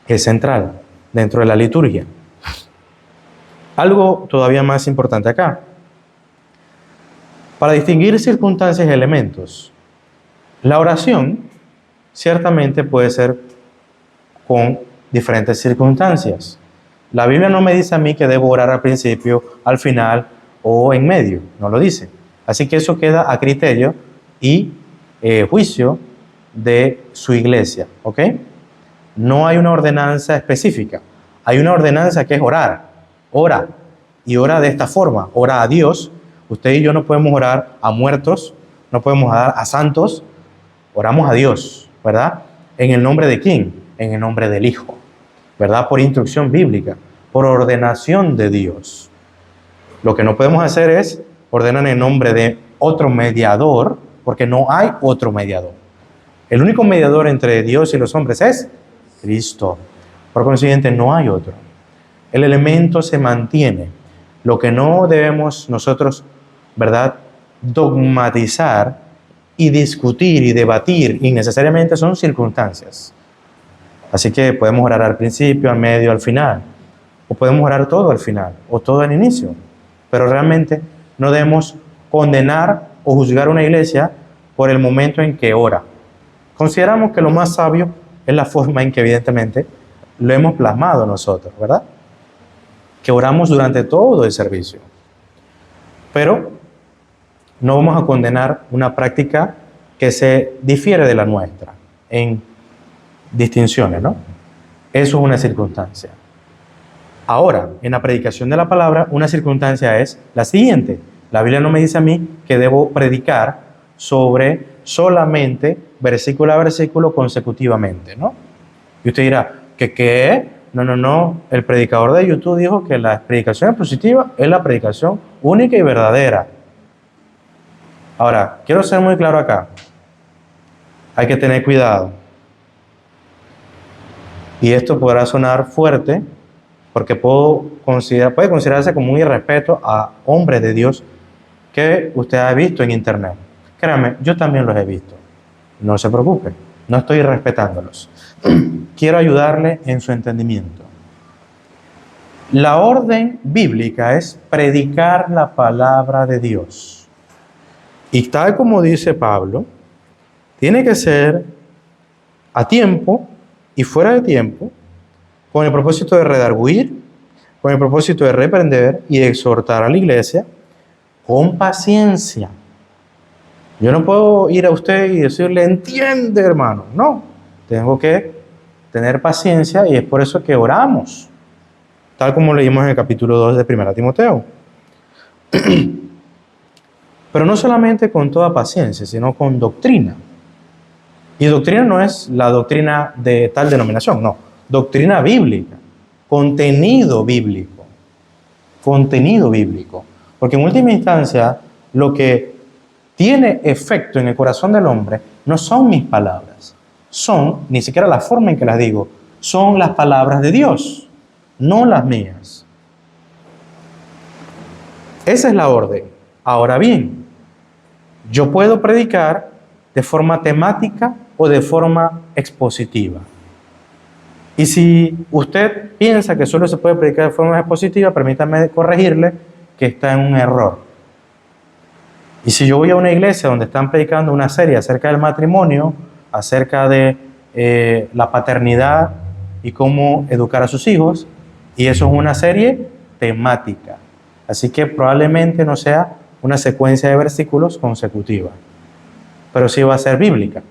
Es central dentro de la liturgia. Algo todavía más importante acá. Para distinguir circunstancias y elementos, la oración ciertamente puede ser con diferentes circunstancias. La Biblia no me dice a mí que debo orar al principio, al final o en medio, no lo dice. Así que eso queda a criterio y juicio de su iglesia, ¿ok? No hay una ordenanza específica, hay una ordenanza que es orar, ora, y ora de esta forma, ora a Dios. Usted y yo no podemos orar a muertos, no podemos orar a santos, oramos a Dios, ¿verdad? ¿En el nombre de quién? En el nombre del Hijo, ¿verdad? Por instrucción bíblica, por ordenación de Dios. Lo que no podemos hacer es ordenar en nombre de otro mediador, porque no hay otro mediador. El único mediador entre Dios y los hombres es Cristo. Por consiguiente, no hay otro. El elemento se mantiene. Lo que no debemos nosotros, ¿verdad?, dogmatizar y discutir y debatir innecesariamente son circunstancias. Así que podemos orar al principio, al medio, al final. O podemos orar todo al final, o todo al inicio. Pero realmente no debemos condenar o juzgar a una iglesia por el momento en que ora. Consideramos que lo más sabio es la forma en que evidentemente lo hemos plasmado nosotros, ¿verdad? Que oramos durante todo el servicio. Pero no vamos a condenar una práctica que se difiere de la nuestra en distinciones, ¿no? Eso es una circunstancia. Ahora, en la predicación de la palabra, una circunstancia es la siguiente. La Biblia no me dice a mí que debo predicar sobre solamente versículo a versículo consecutivamente, ¿no? Y usted dirá, ¿qué? No. El predicador de YouTube dijo que la predicación expositiva es la predicación única y verdadera. Ahora, quiero ser muy claro acá. Hay que tener cuidado. Y esto podrá sonar fuerte, porque puede considerarse como un irrespeto a hombres de Dios que usted ha visto en internet. Créame, yo también los he visto. No se preocupe, no estoy respetándolos. Quiero ayudarle en su entendimiento. La orden bíblica es predicar la palabra de Dios. Y tal como dice Pablo, tiene que ser a tiempo y fuera de tiempo, con el propósito de redarguir, con el propósito de reprender y exhortar a la iglesia con paciencia. Yo no puedo ir a usted y decirle, entiende, hermano. No, tengo que tener paciencia y es por eso que oramos, tal como leímos en el capítulo 2 de 1 Timoteo. Pero no solamente con toda paciencia, sino con doctrina. Y doctrina no es la doctrina de tal denominación, no. Doctrina bíblica, contenido bíblico. Contenido bíblico. Porque en última instancia, lo que tiene efecto en el corazón del hombre no son mis palabras, son, ni siquiera la forma en que las digo, son las palabras de Dios, no las mías. Esa es la orden. Ahora bien, yo puedo predicar de forma temática o de forma expositiva. Y si usted piensa que solo se puede predicar de forma expositiva, permítame corregirle que está en un error. Y si yo voy a una iglesia donde están predicando una serie acerca del matrimonio, acerca de la paternidad y cómo educar a sus hijos, y eso es una serie temática. Así que probablemente no sea una secuencia de versículos consecutiva, pero sí va a ser bíblica.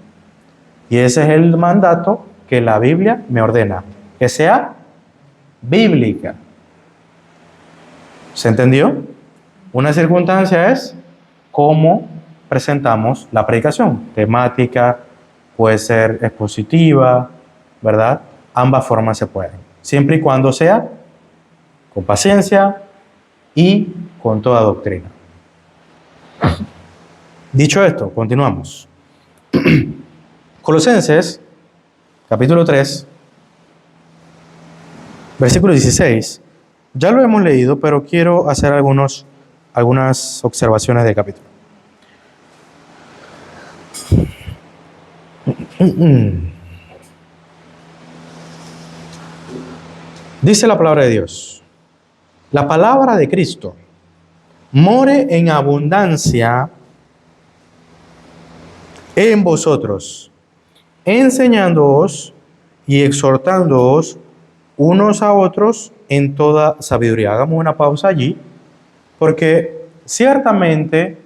Y ese es el mandato que la Biblia me ordena, que sea bíblica. ¿Se entendió? Una circunstancia es cómo presentamos la predicación. Temática, puede ser expositiva, ¿verdad? Ambas formas se pueden, siempre y cuando sea con paciencia y con toda doctrina. Dicho esto, continuamos. Colosenses, capítulo 3, versículo 16. Ya lo hemos leído, pero quiero hacer algunas observaciones del capítulo. Dice la palabra de Dios: La palabra de Cristo more en abundancia en vosotros, enseñándoos y exhortándoos unos a otros en toda sabiduría. Hagamos una pausa allí, porque ciertamente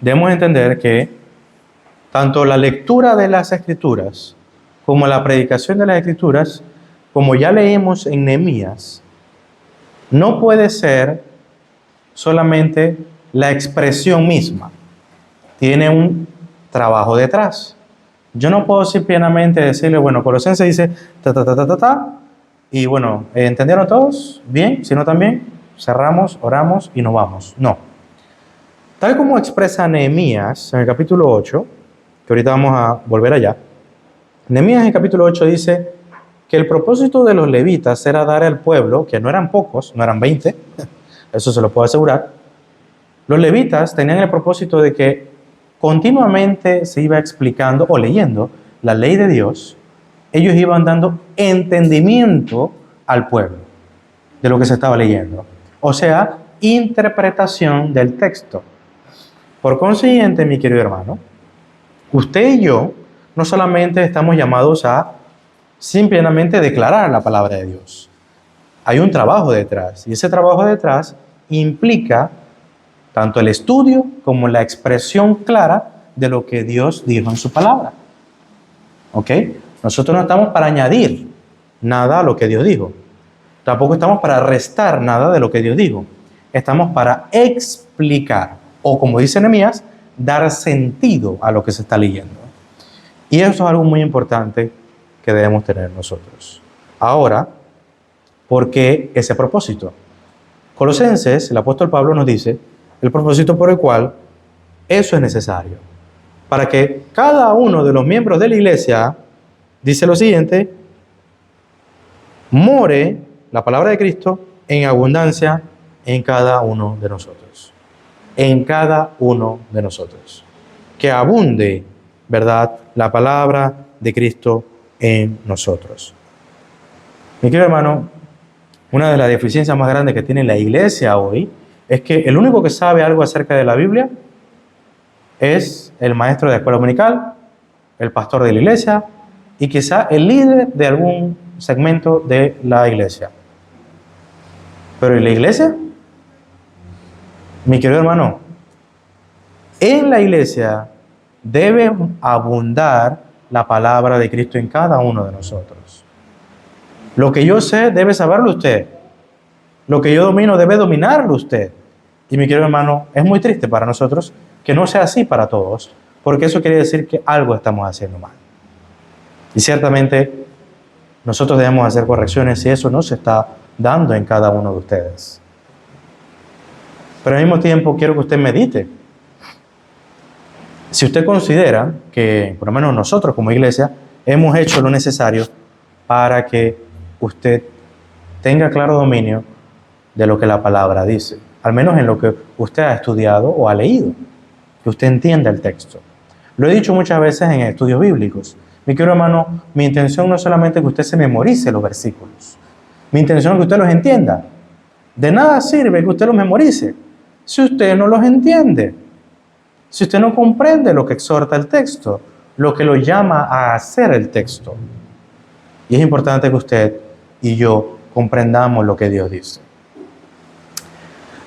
debemos entender que tanto la lectura de las Escrituras como la predicación de las Escrituras, como ya leímos en Nehemías, no puede ser solamente la expresión misma. Tiene un trabajo detrás. Yo no puedo simplemente decirle, bueno, Colosenses dice ta, ta, ta, ta, ta, ta, y bueno, ¿entendieron todos? Bien, si no también, cerramos, oramos y nos vamos. No. Tal como expresa Nehemías en el capítulo 8, que ahorita vamos a volver allá, Nehemías en el capítulo 8 dice que el propósito de los levitas era dar al pueblo, que no eran pocos, no eran 20, eso se lo puedo asegurar. Los levitas tenían el propósito de que continuamente se iba explicando o leyendo la ley de Dios. Ellos iban dando entendimiento al pueblo de lo que se estaba leyendo. O sea, interpretación del texto. Por consiguiente, mi querido hermano, usted y yo no solamente estamos llamados a simplemente declarar la palabra de Dios. Hay un trabajo detrás, y ese trabajo detrás implica tanto el estudio como la expresión clara de lo que Dios dijo en su palabra. ¿Ok? Nosotros no estamos para añadir nada a lo que Dios dijo. Tampoco estamos para restar nada de lo que Dios dijo. Estamos para explicar, o como dice Nehemías, dar sentido a lo que se está leyendo. Y eso es algo muy importante que debemos tener nosotros. Ahora, ¿por qué ese propósito? Colosenses, el apóstol Pablo nos dice el propósito por el cual eso es necesario. Para que cada uno de los miembros de la iglesia, dice lo siguiente, more la palabra de Cristo en abundancia en cada uno de nosotros. En cada uno de nosotros. Que abunde, ¿verdad?, la palabra de Cristo en nosotros. Mi querido hermano, una de las deficiencias más grandes que tiene la iglesia hoy es que el único que sabe algo acerca de la Biblia es el maestro de la escuela dominical, el pastor de la iglesia y quizá el líder de algún segmento de la iglesia. Pero ¿y la iglesia? Mi querido hermano, en la iglesia debe abundar la palabra de Cristo en cada uno de nosotros. Lo que yo sé debe saberlo usted. Lo que yo domino debe dominarlo usted. Y mi querido hermano, es muy triste para nosotros que no sea así para todos, porque eso quiere decir que algo estamos haciendo mal. Y ciertamente nosotros debemos hacer correcciones si eso no se está dando en cada uno de ustedes. Pero al mismo tiempo quiero que usted medite. Si usted considera que, por lo menos nosotros como iglesia, hemos hecho lo necesario para que usted tenga claro dominio de lo que la palabra dice, al menos en lo que usted ha estudiado o ha leído, que usted entienda el texto. Lo he dicho muchas veces en estudios bíblicos. Mi querido hermano, mi intención no es solamente que usted se memorice los versículos. Mi intención es que usted los entienda. De nada sirve que usted los memorice si usted no los entiende. Si usted no comprende lo que exhorta el texto, lo que lo llama a hacer el texto. Y es importante que usted y yo comprendamos lo que Dios dice.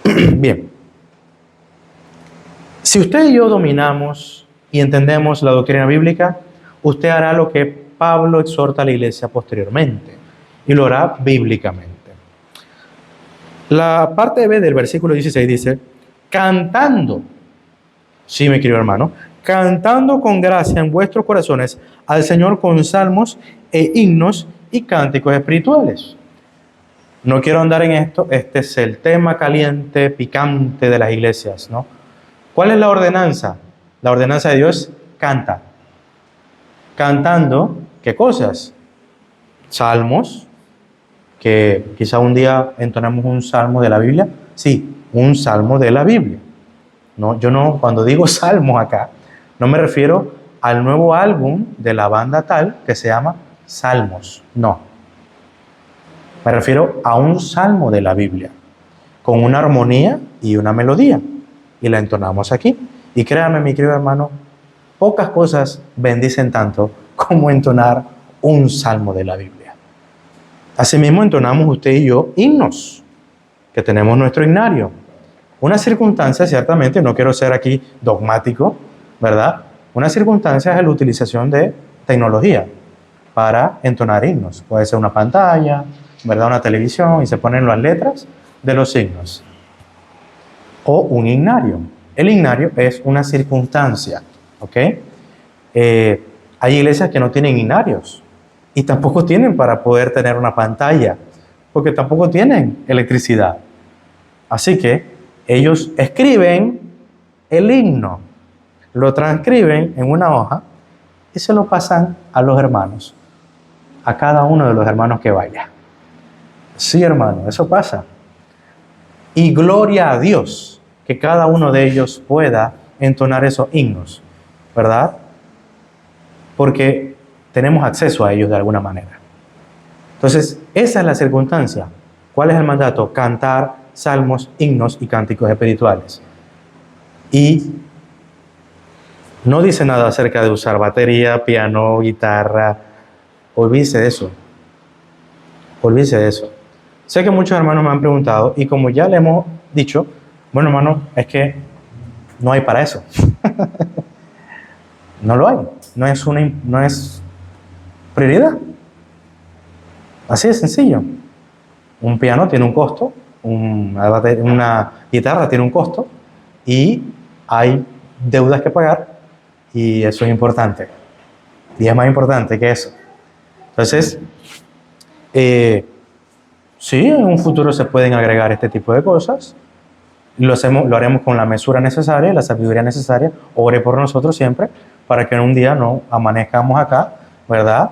Bien. Si usted y yo dominamos y entendemos la doctrina bíblica, usted hará lo que Pablo exhorta a la iglesia posteriormente, y lo hará bíblicamente. La parte B del versículo 16 dice, cantando, sí, mi querido hermano, cantando con gracia en vuestros corazones al Señor con salmos e himnos y cánticos espirituales. No quiero andar en esto, este es el tema caliente, picante de las iglesias, ¿no? ¿Cuál es la ordenanza? La ordenanza de Dios es canta. Cantando, ¿qué cosas? Salmos, que quizá un día entonamos un salmo de la Biblia. Sí, un salmo de la Biblia. No, yo no, cuando digo salmos acá, no me refiero al nuevo álbum de la banda tal que se llama Salmos. No. Me refiero a un salmo de la Biblia. con una armonía y una melodía. Y la entonamos aquí. Y créanme, mi querido hermano, pocas cosas bendicen tanto como entonar un salmo de la Biblia. Asimismo, entonamos usted y yo himnos, que tenemos nuestro himnario. Una circunstancia, ciertamente, no quiero ser aquí dogmático, ¿verdad? Una circunstancia es la utilización de tecnología para entonar himnos. Puede ser una pantalla, ¿verdad? Una televisión, y se ponen las letras de los signos. O un himnario. El himnario es una circunstancia, ¿ok? Hay iglesias que no tienen himnarios y tampoco tienen para poder tener una pantalla, porque tampoco tienen electricidad. Así que ellos escriben el himno, lo transcriben en una hoja y se lo pasan a los hermanos, a cada uno de los hermanos que vaya. Sí, hermano, eso pasa. Y gloria a Dios que cada uno de ellos pueda entonar esos himnos, ¿verdad? Porque tenemos acceso a ellos de alguna manera. Entonces, esa es la circunstancia. ¿Cuál es el mandato? Cantar salmos, himnos y cánticos espirituales. Y no dice nada acerca de usar batería, piano, guitarra. Olvídese de eso. Olvídese de eso. Sé que muchos hermanos me han preguntado, y como ya le hemos dicho, bueno, hermano, es que no hay para eso. No lo hay. No es prioridad. Así de sencillo. Un piano tiene un costo, una guitarra tiene un costo, y hay deudas que pagar, y eso es importante. Y es más importante que eso. Entonces, sí, en un futuro se pueden agregar este tipo de cosas. Lo haremos con la mesura necesaria, la sabiduría necesaria. Ore por nosotros siempre, para que en un día no amanezcamos acá, ¿verdad?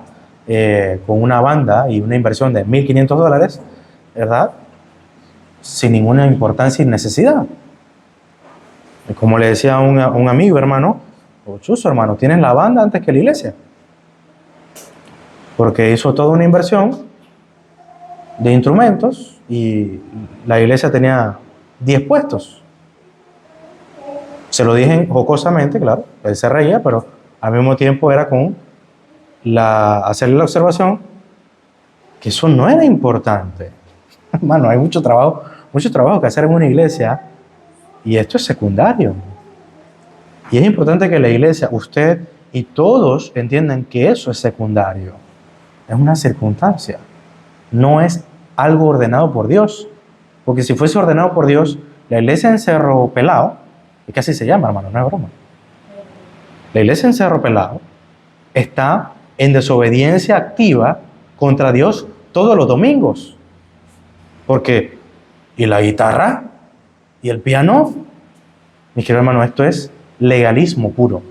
Con una banda y una inversión de $1,500, ¿verdad? Sin ninguna importancia y necesidad. Como le decía a un amigo, hermano, Chuso, hermano, tienes la banda antes que la iglesia. Porque hizo toda una inversión de instrumentos y la iglesia tenía 10 puestos. Se lo dije jocosamente, claro, él se reía, pero al mismo tiempo era con hacerle la observación que eso no era importante. Hermano, hay mucho trabajo que hacer en una iglesia, y esto es secundario. Y es importante que la iglesia, usted y todos entiendan que eso es secundario. Es una circunstancia. No es algo ordenado por Dios. Porque si fuese ordenado por Dios, la iglesia en Cerro Pelado, y que así se llama, hermano, no es broma. La iglesia en Cerro Pelado está en desobediencia activa contra Dios todos los domingos. Porque, ¿y la guitarra? ¿Y el piano? Mi querido hermano, esto es legalismo puro.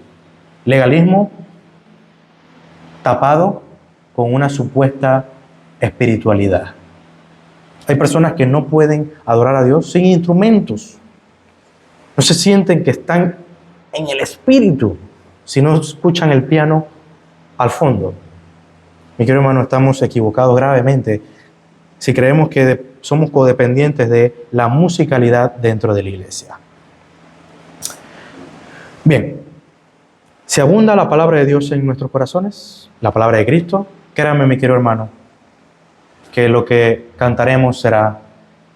Legalismo tapado con una supuesta espiritualidad. Hay personas que no pueden adorar a Dios sin instrumentos. No se sienten que están en el espíritu si no escuchan el piano al fondo. Mi querido hermano, estamos equivocados gravemente si creemos que somos codependientes de la musicalidad dentro de la iglesia. Bien, si abunda la palabra de Dios en nuestros corazones, la palabra de Cristo, créanme, mi querido hermano, que lo que cantaremos será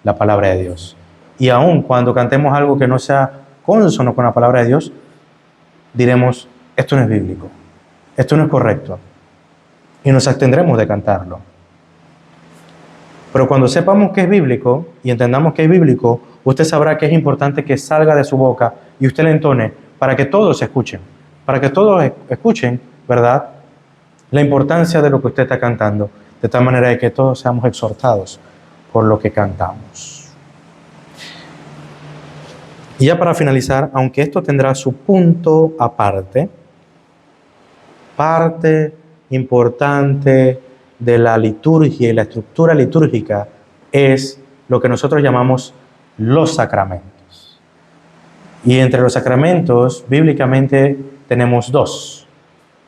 la palabra de Dios. Y aun cuando cantemos algo que no sea consono con la palabra de Dios, diremos, esto no es bíblico, esto no es correcto, y nos abstendremos de cantarlo. Pero cuando sepamos que es bíblico y entendamos que es bíblico, usted sabrá que es importante que salga de su boca y usted le entone para que todos escuchen, ¿verdad?, la importancia de lo que usted está cantando, de tal manera de que todos seamos exhortados por lo que cantamos. Y ya para finalizar, aunque esto tendrá su punto aparte, parte importante de la liturgia y la estructura litúrgica es lo que nosotros llamamos los sacramentos. Y entre los sacramentos, bíblicamente, tenemos 2.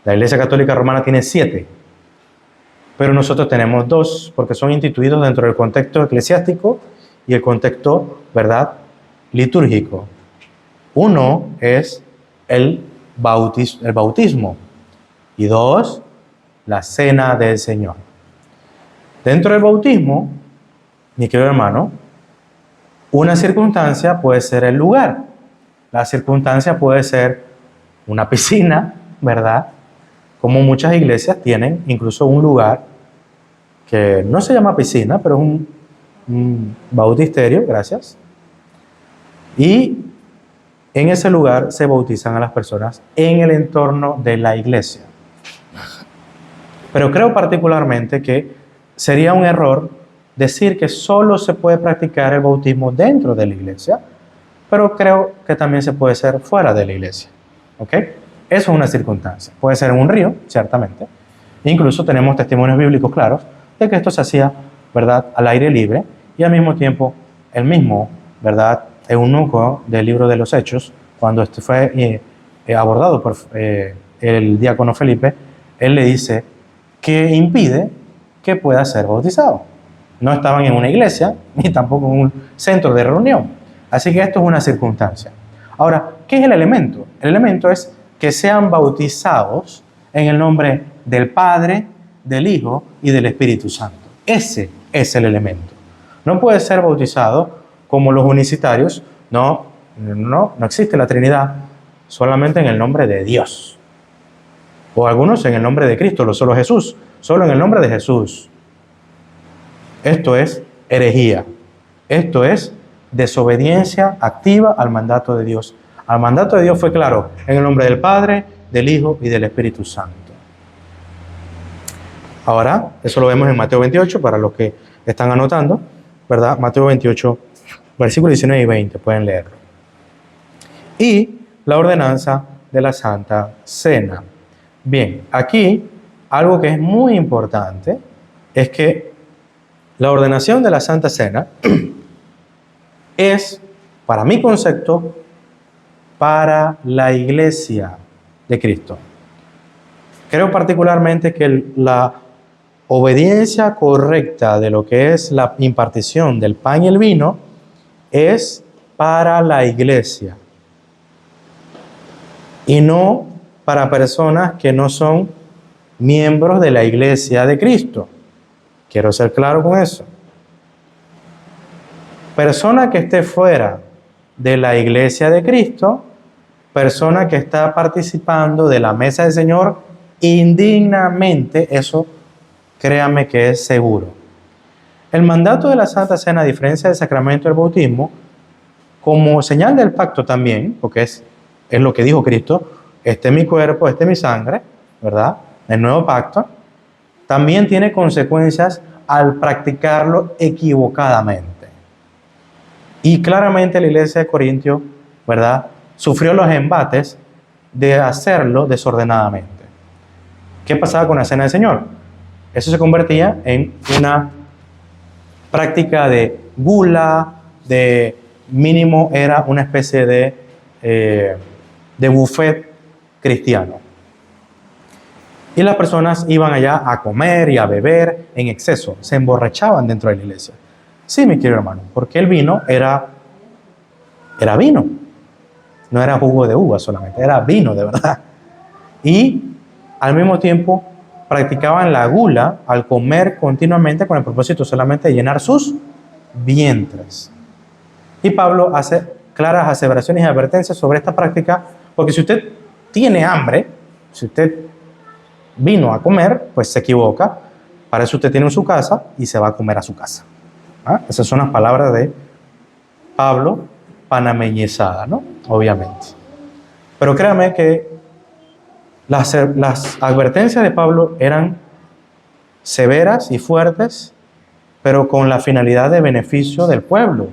La Iglesia Católica Romana tiene 7, pero nosotros tenemos 2 porque son instituidos dentro del contexto eclesiástico y el contexto, ¿verdad?, litúrgico. Uno es el bautismo y dos, la cena del Señor. Dentro del bautismo, mi querido hermano, una circunstancia puede ser el lugar. La circunstancia puede ser una piscina, ¿verdad? Como muchas iglesias tienen incluso un lugar que no se llama piscina, pero es un bautisterio, gracias. Y en ese lugar se bautizan a las personas en el entorno de la iglesia. Pero creo particularmente que sería un error decir que solo se puede practicar el bautismo dentro de la iglesia, pero creo que también se puede hacer fuera de la iglesia. ¿Ok? Eso es una circunstancia. Puede ser en un río, ciertamente. Incluso tenemos testimonios bíblicos claros de que esto se hacía, ¿verdad?, al aire libre, y al mismo tiempo el mismo, ¿verdad?, eunuco del libro de los Hechos, cuando este fue abordado por el diácono Felipe, él le dice que impide que pueda ser bautizado. No estaban en una iglesia, ni tampoco en un centro de reunión. Así que esto es una circunstancia. Ahora, ¿qué es el elemento? El elemento es que sean bautizados en el nombre del Padre, del Hijo y del Espíritu Santo. Ese es el elemento. No puede ser bautizado como los unicitarios. No existe la Trinidad solamente en el nombre de Dios. O algunos en el nombre de Cristo, solo Jesús, solo en el nombre de Jesús. Esto es herejía. Esto es desobediencia activa al mandato de Dios. Al mandato de Dios fue claro, en el nombre del Padre, del Hijo y del Espíritu Santo. Ahora, eso lo vemos en Mateo 28, para los que están anotando, ¿verdad? Mateo 28, versículos 19 y 20, pueden leerlo. Y la ordenanza de la Santa Cena. Bien, aquí algo que es muy importante es que la ordenación de la Santa Cena es, para mi concepto, para la Iglesia de Cristo. Creo particularmente que la obediencia correcta de lo que es la impartición del pan y el vino es para la Iglesia y no para personas que no son miembros de la Iglesia de Cristo. Quiero ser claro con eso. Persona que esté fuera de la Iglesia de Cristo, persona que está participando de la mesa del Señor indignamente, eso créame que es seguro. El mandato de la Santa Cena, a diferencia del sacramento del bautismo, como señal del pacto también, porque es lo que dijo Cristo, este es mi cuerpo, este es mi sangre, ¿verdad? El nuevo pacto, también tiene consecuencias al practicarlo equivocadamente. Y claramente la iglesia de Corintio, ¿verdad?, sufrió los embates de hacerlo desordenadamente. ¿Qué pasaba con la cena del Señor? Eso se convertía en una práctica de gula, de mínimo era una especie de buffet cristiano. Y las personas iban allá a comer y a beber en exceso, se emborrachaban dentro de la iglesia. Sí, mi querido hermano, porque el vino era vino, no era jugo de uva solamente, era vino de verdad. Y al mismo tiempo practicaban la gula al comer continuamente con el propósito solamente de llenar sus vientres. Y Pablo hace claras aseveraciones y advertencias sobre esta práctica, porque si usted tiene hambre, si usted vino a comer, pues se equivoca. Para eso usted tiene su casa y se va a comer a su casa. Esas son las palabras de Pablo, panameñizada, ¿no? Obviamente. Pero créame que las advertencias de Pablo eran severas y fuertes, pero con la finalidad de beneficio del pueblo.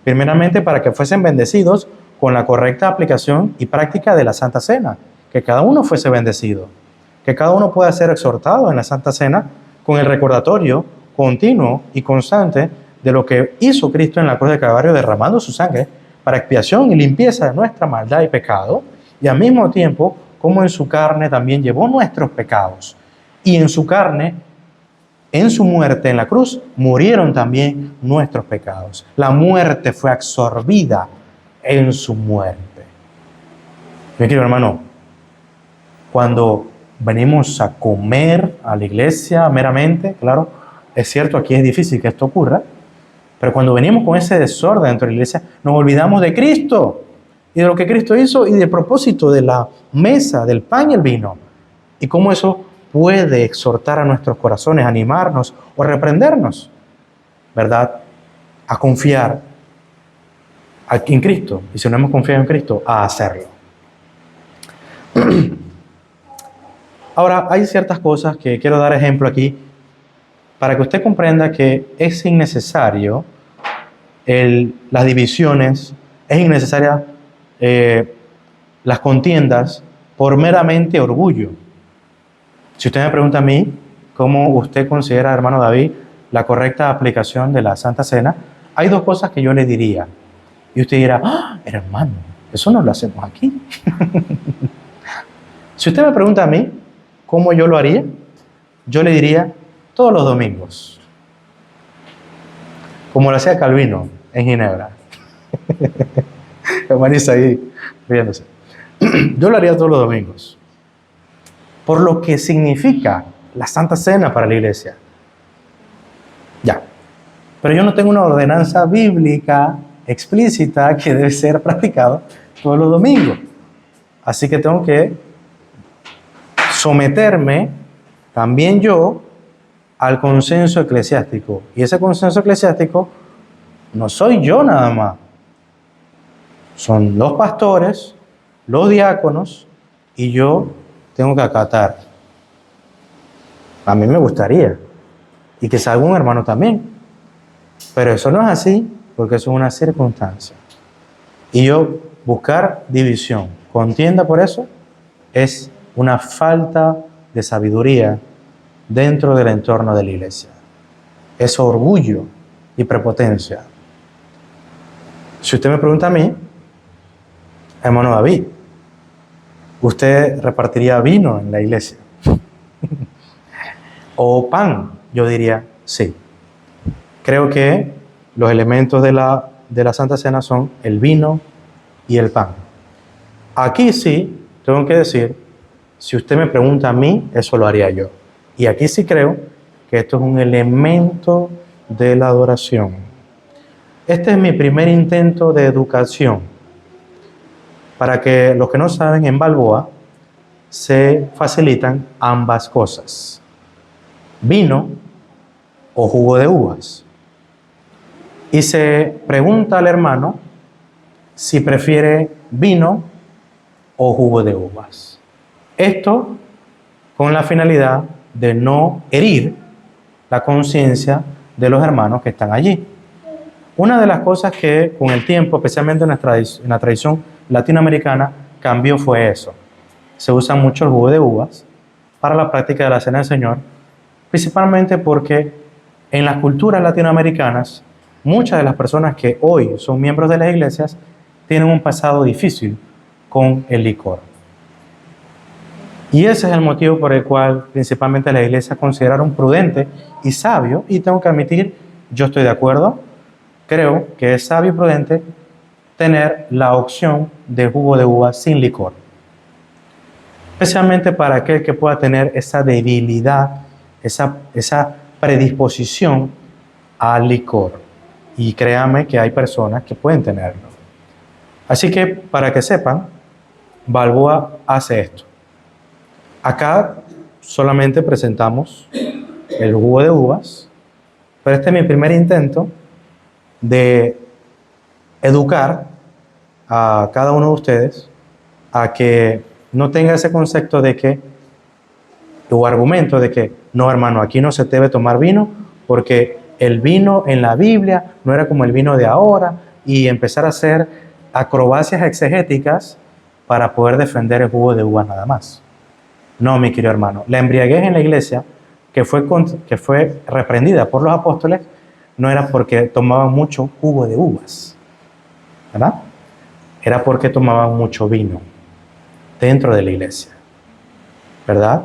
Primeramente para que fuesen bendecidos con la correcta aplicación y práctica de la Santa Cena, que cada uno fuese bendecido, que cada uno pueda ser exhortado en la Santa Cena con el recordatorio continuo y constante de lo que hizo Cristo en la cruz del Calvario, derramando su sangre para expiación y limpieza de nuestra maldad y pecado, y al mismo tiempo como en su carne también llevó nuestros pecados, y en su carne en su muerte en la cruz murieron también nuestros pecados. La muerte fue absorbida en su muerte. Mi querido hermano, cuando venimos a comer a la iglesia meramente, claro, es cierto, aquí es difícil que esto ocurra, pero cuando venimos con ese desorden dentro de la iglesia, nos olvidamos de Cristo y de lo que Cristo hizo y del propósito de la mesa, del pan y el vino. Y cómo eso puede exhortar a nuestros corazones, animarnos o reprendernos, ¿verdad? A confiar en Cristo. Y si no hemos confiado en Cristo, a hacerlo. Ahora, hay ciertas cosas que quiero dar ejemplo aquí para que usted comprenda que es innecesario las divisiones, es innecesaria las contiendas por meramente orgullo. Si usted me pregunta a mí cómo usted considera, hermano David, la correcta aplicación de la Santa Cena, hay dos cosas que yo le diría. Y usted dirá, ¡ah, hermano, eso no lo hacemos aquí! Si usted me pregunta a mí cómo yo lo haría, yo le diría todos los domingos, como lo hacía Calvino en Ginebra. Hermanita ahí riéndose. Yo lo haría todos los domingos, por lo que significa la Santa Cena para la iglesia. Ya, pero yo no tengo una ordenanza bíblica explícita que debe ser practicada todos los domingos. Así que tengo que someterme también yo al consenso eclesiástico. Y ese consenso eclesiástico no soy yo nada más. Son los pastores, los diáconos, y yo tengo que acatar. A mí me gustaría. Y quizá algún hermano también. Pero eso no es así, porque eso es una circunstancia. Y yo buscar división, contienda por eso, es una falta de sabiduría dentro del entorno de la iglesia. Es orgullo y prepotencia. Si usted me pregunta a mí, hermano David, ¿usted repartiría vino en la iglesia? ¿O pan? Yo diría sí. Creo que los elementos de la Santa Cena son el vino y el pan. Aquí sí, tengo que decir, si usted me pregunta a mí, eso lo haría yo. Y aquí sí creo que esto es un elemento de la adoración. Este es mi primer intento de educación. Para que los que no saben, en Balboa se facilitan ambas cosas. Vino o jugo de uvas. Y se pregunta al hermano si prefiere vino o jugo de uvas. Esto con la finalidad de no herir la conciencia de los hermanos que están allí. Una de las cosas que con el tiempo, especialmente en la tradición latinoamericana, cambió fue eso. Se usa mucho el jugo de uvas para la práctica de la Cena del Señor, principalmente porque en las culturas latinoamericanas, muchas de las personas que hoy son miembros de las iglesias tienen un pasado difícil con el licor. Y ese es el motivo por el cual principalmente las iglesias consideraron prudente y sabio, y tengo que admitir, yo estoy de acuerdo, creo que es sabio y prudente tener la opción de jugo de uva sin licor. Especialmente para aquel que pueda tener esa debilidad, esa predisposición al licor. Y créame que hay personas que pueden tenerlo. Así que, para que sepan, Balboa hace esto. Acá solamente presentamos el jugo de uvas, pero este es mi primer intento de educar a cada uno de ustedes a que no tenga ese concepto de que, o argumento de que, no hermano, aquí no se debe tomar vino porque el vino en la Biblia no era como el vino de ahora, y empezar a hacer acrobacias exegéticas para poder defender el jugo de uvas nada más. No, mi querido hermano, la embriaguez en la iglesia que fue reprendida por los apóstoles no era porque tomaban mucho jugo de uvas, ¿verdad? Era porque tomaban mucho vino dentro de la iglesia, ¿verdad?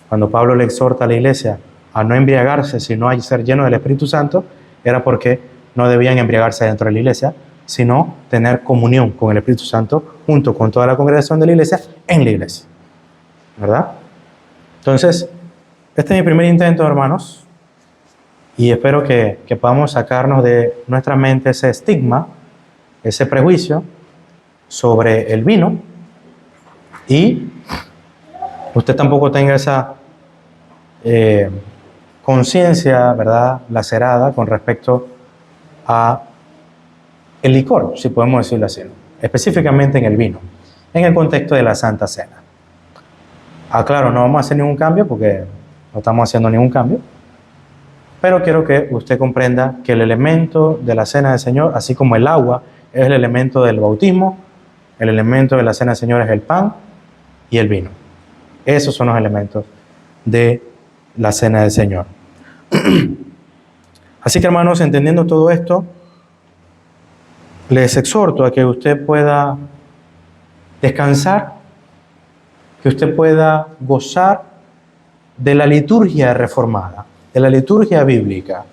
Cuando Pablo le exhorta a la iglesia a no embriagarse, sino a ser llenos del Espíritu Santo, era porque no debían embriagarse dentro de la iglesia, sino tener comunión con el Espíritu Santo junto con toda la congregación de la iglesia en la iglesia. ¿Verdad? Entonces, este es mi primer intento, hermanos, y espero que podamos sacarnos de nuestra mente ese estigma, ese prejuicio sobre el vino, y usted tampoco tenga esa conciencia, ¿verdad?, lacerada con respecto a el licor, si podemos decirlo así, específicamente en el vino, en el contexto de la Santa Cena. Claro, no vamos a hacer ningún cambio porque no estamos haciendo ningún cambio, pero quiero que usted comprenda que el elemento de la Cena del Señor, así como el agua es el elemento del bautismo, el elemento de la Cena del Señor es el pan y el vino. Esos son los elementos de la Cena del Señor. Así que, hermanos, entendiendo todo esto, les exhorto a que usted pueda descansar, que usted pueda gozar de la liturgia reformada, de la liturgia bíblica.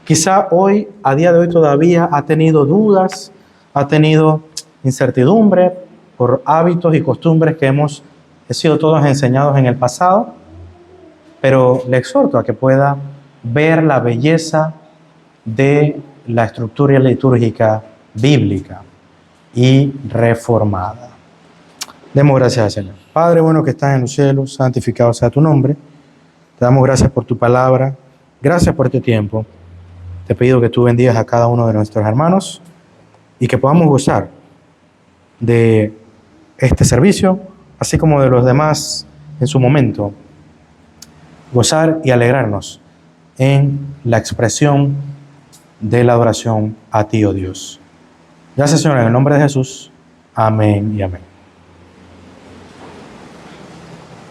Quizá hoy, a día de hoy todavía ha tenido dudas, ha tenido incertidumbre por hábitos y costumbres que hemos sido todos enseñados en el pasado, pero le exhorto a que pueda ver la belleza de la estructura litúrgica bíblica y reformada. Demos gracias al Señor. Padre bueno que estás en los cielos, santificado sea tu nombre. Te damos gracias por tu palabra, gracias por este tiempo. Te pido que tú bendigas a cada uno de nuestros hermanos y que podamos gozar de este servicio, así como de los demás en su momento. Gozar y alegrarnos en la expresión de la adoración a ti, oh Dios. Gracias, Señor, en el nombre de Jesús. Amén y amén.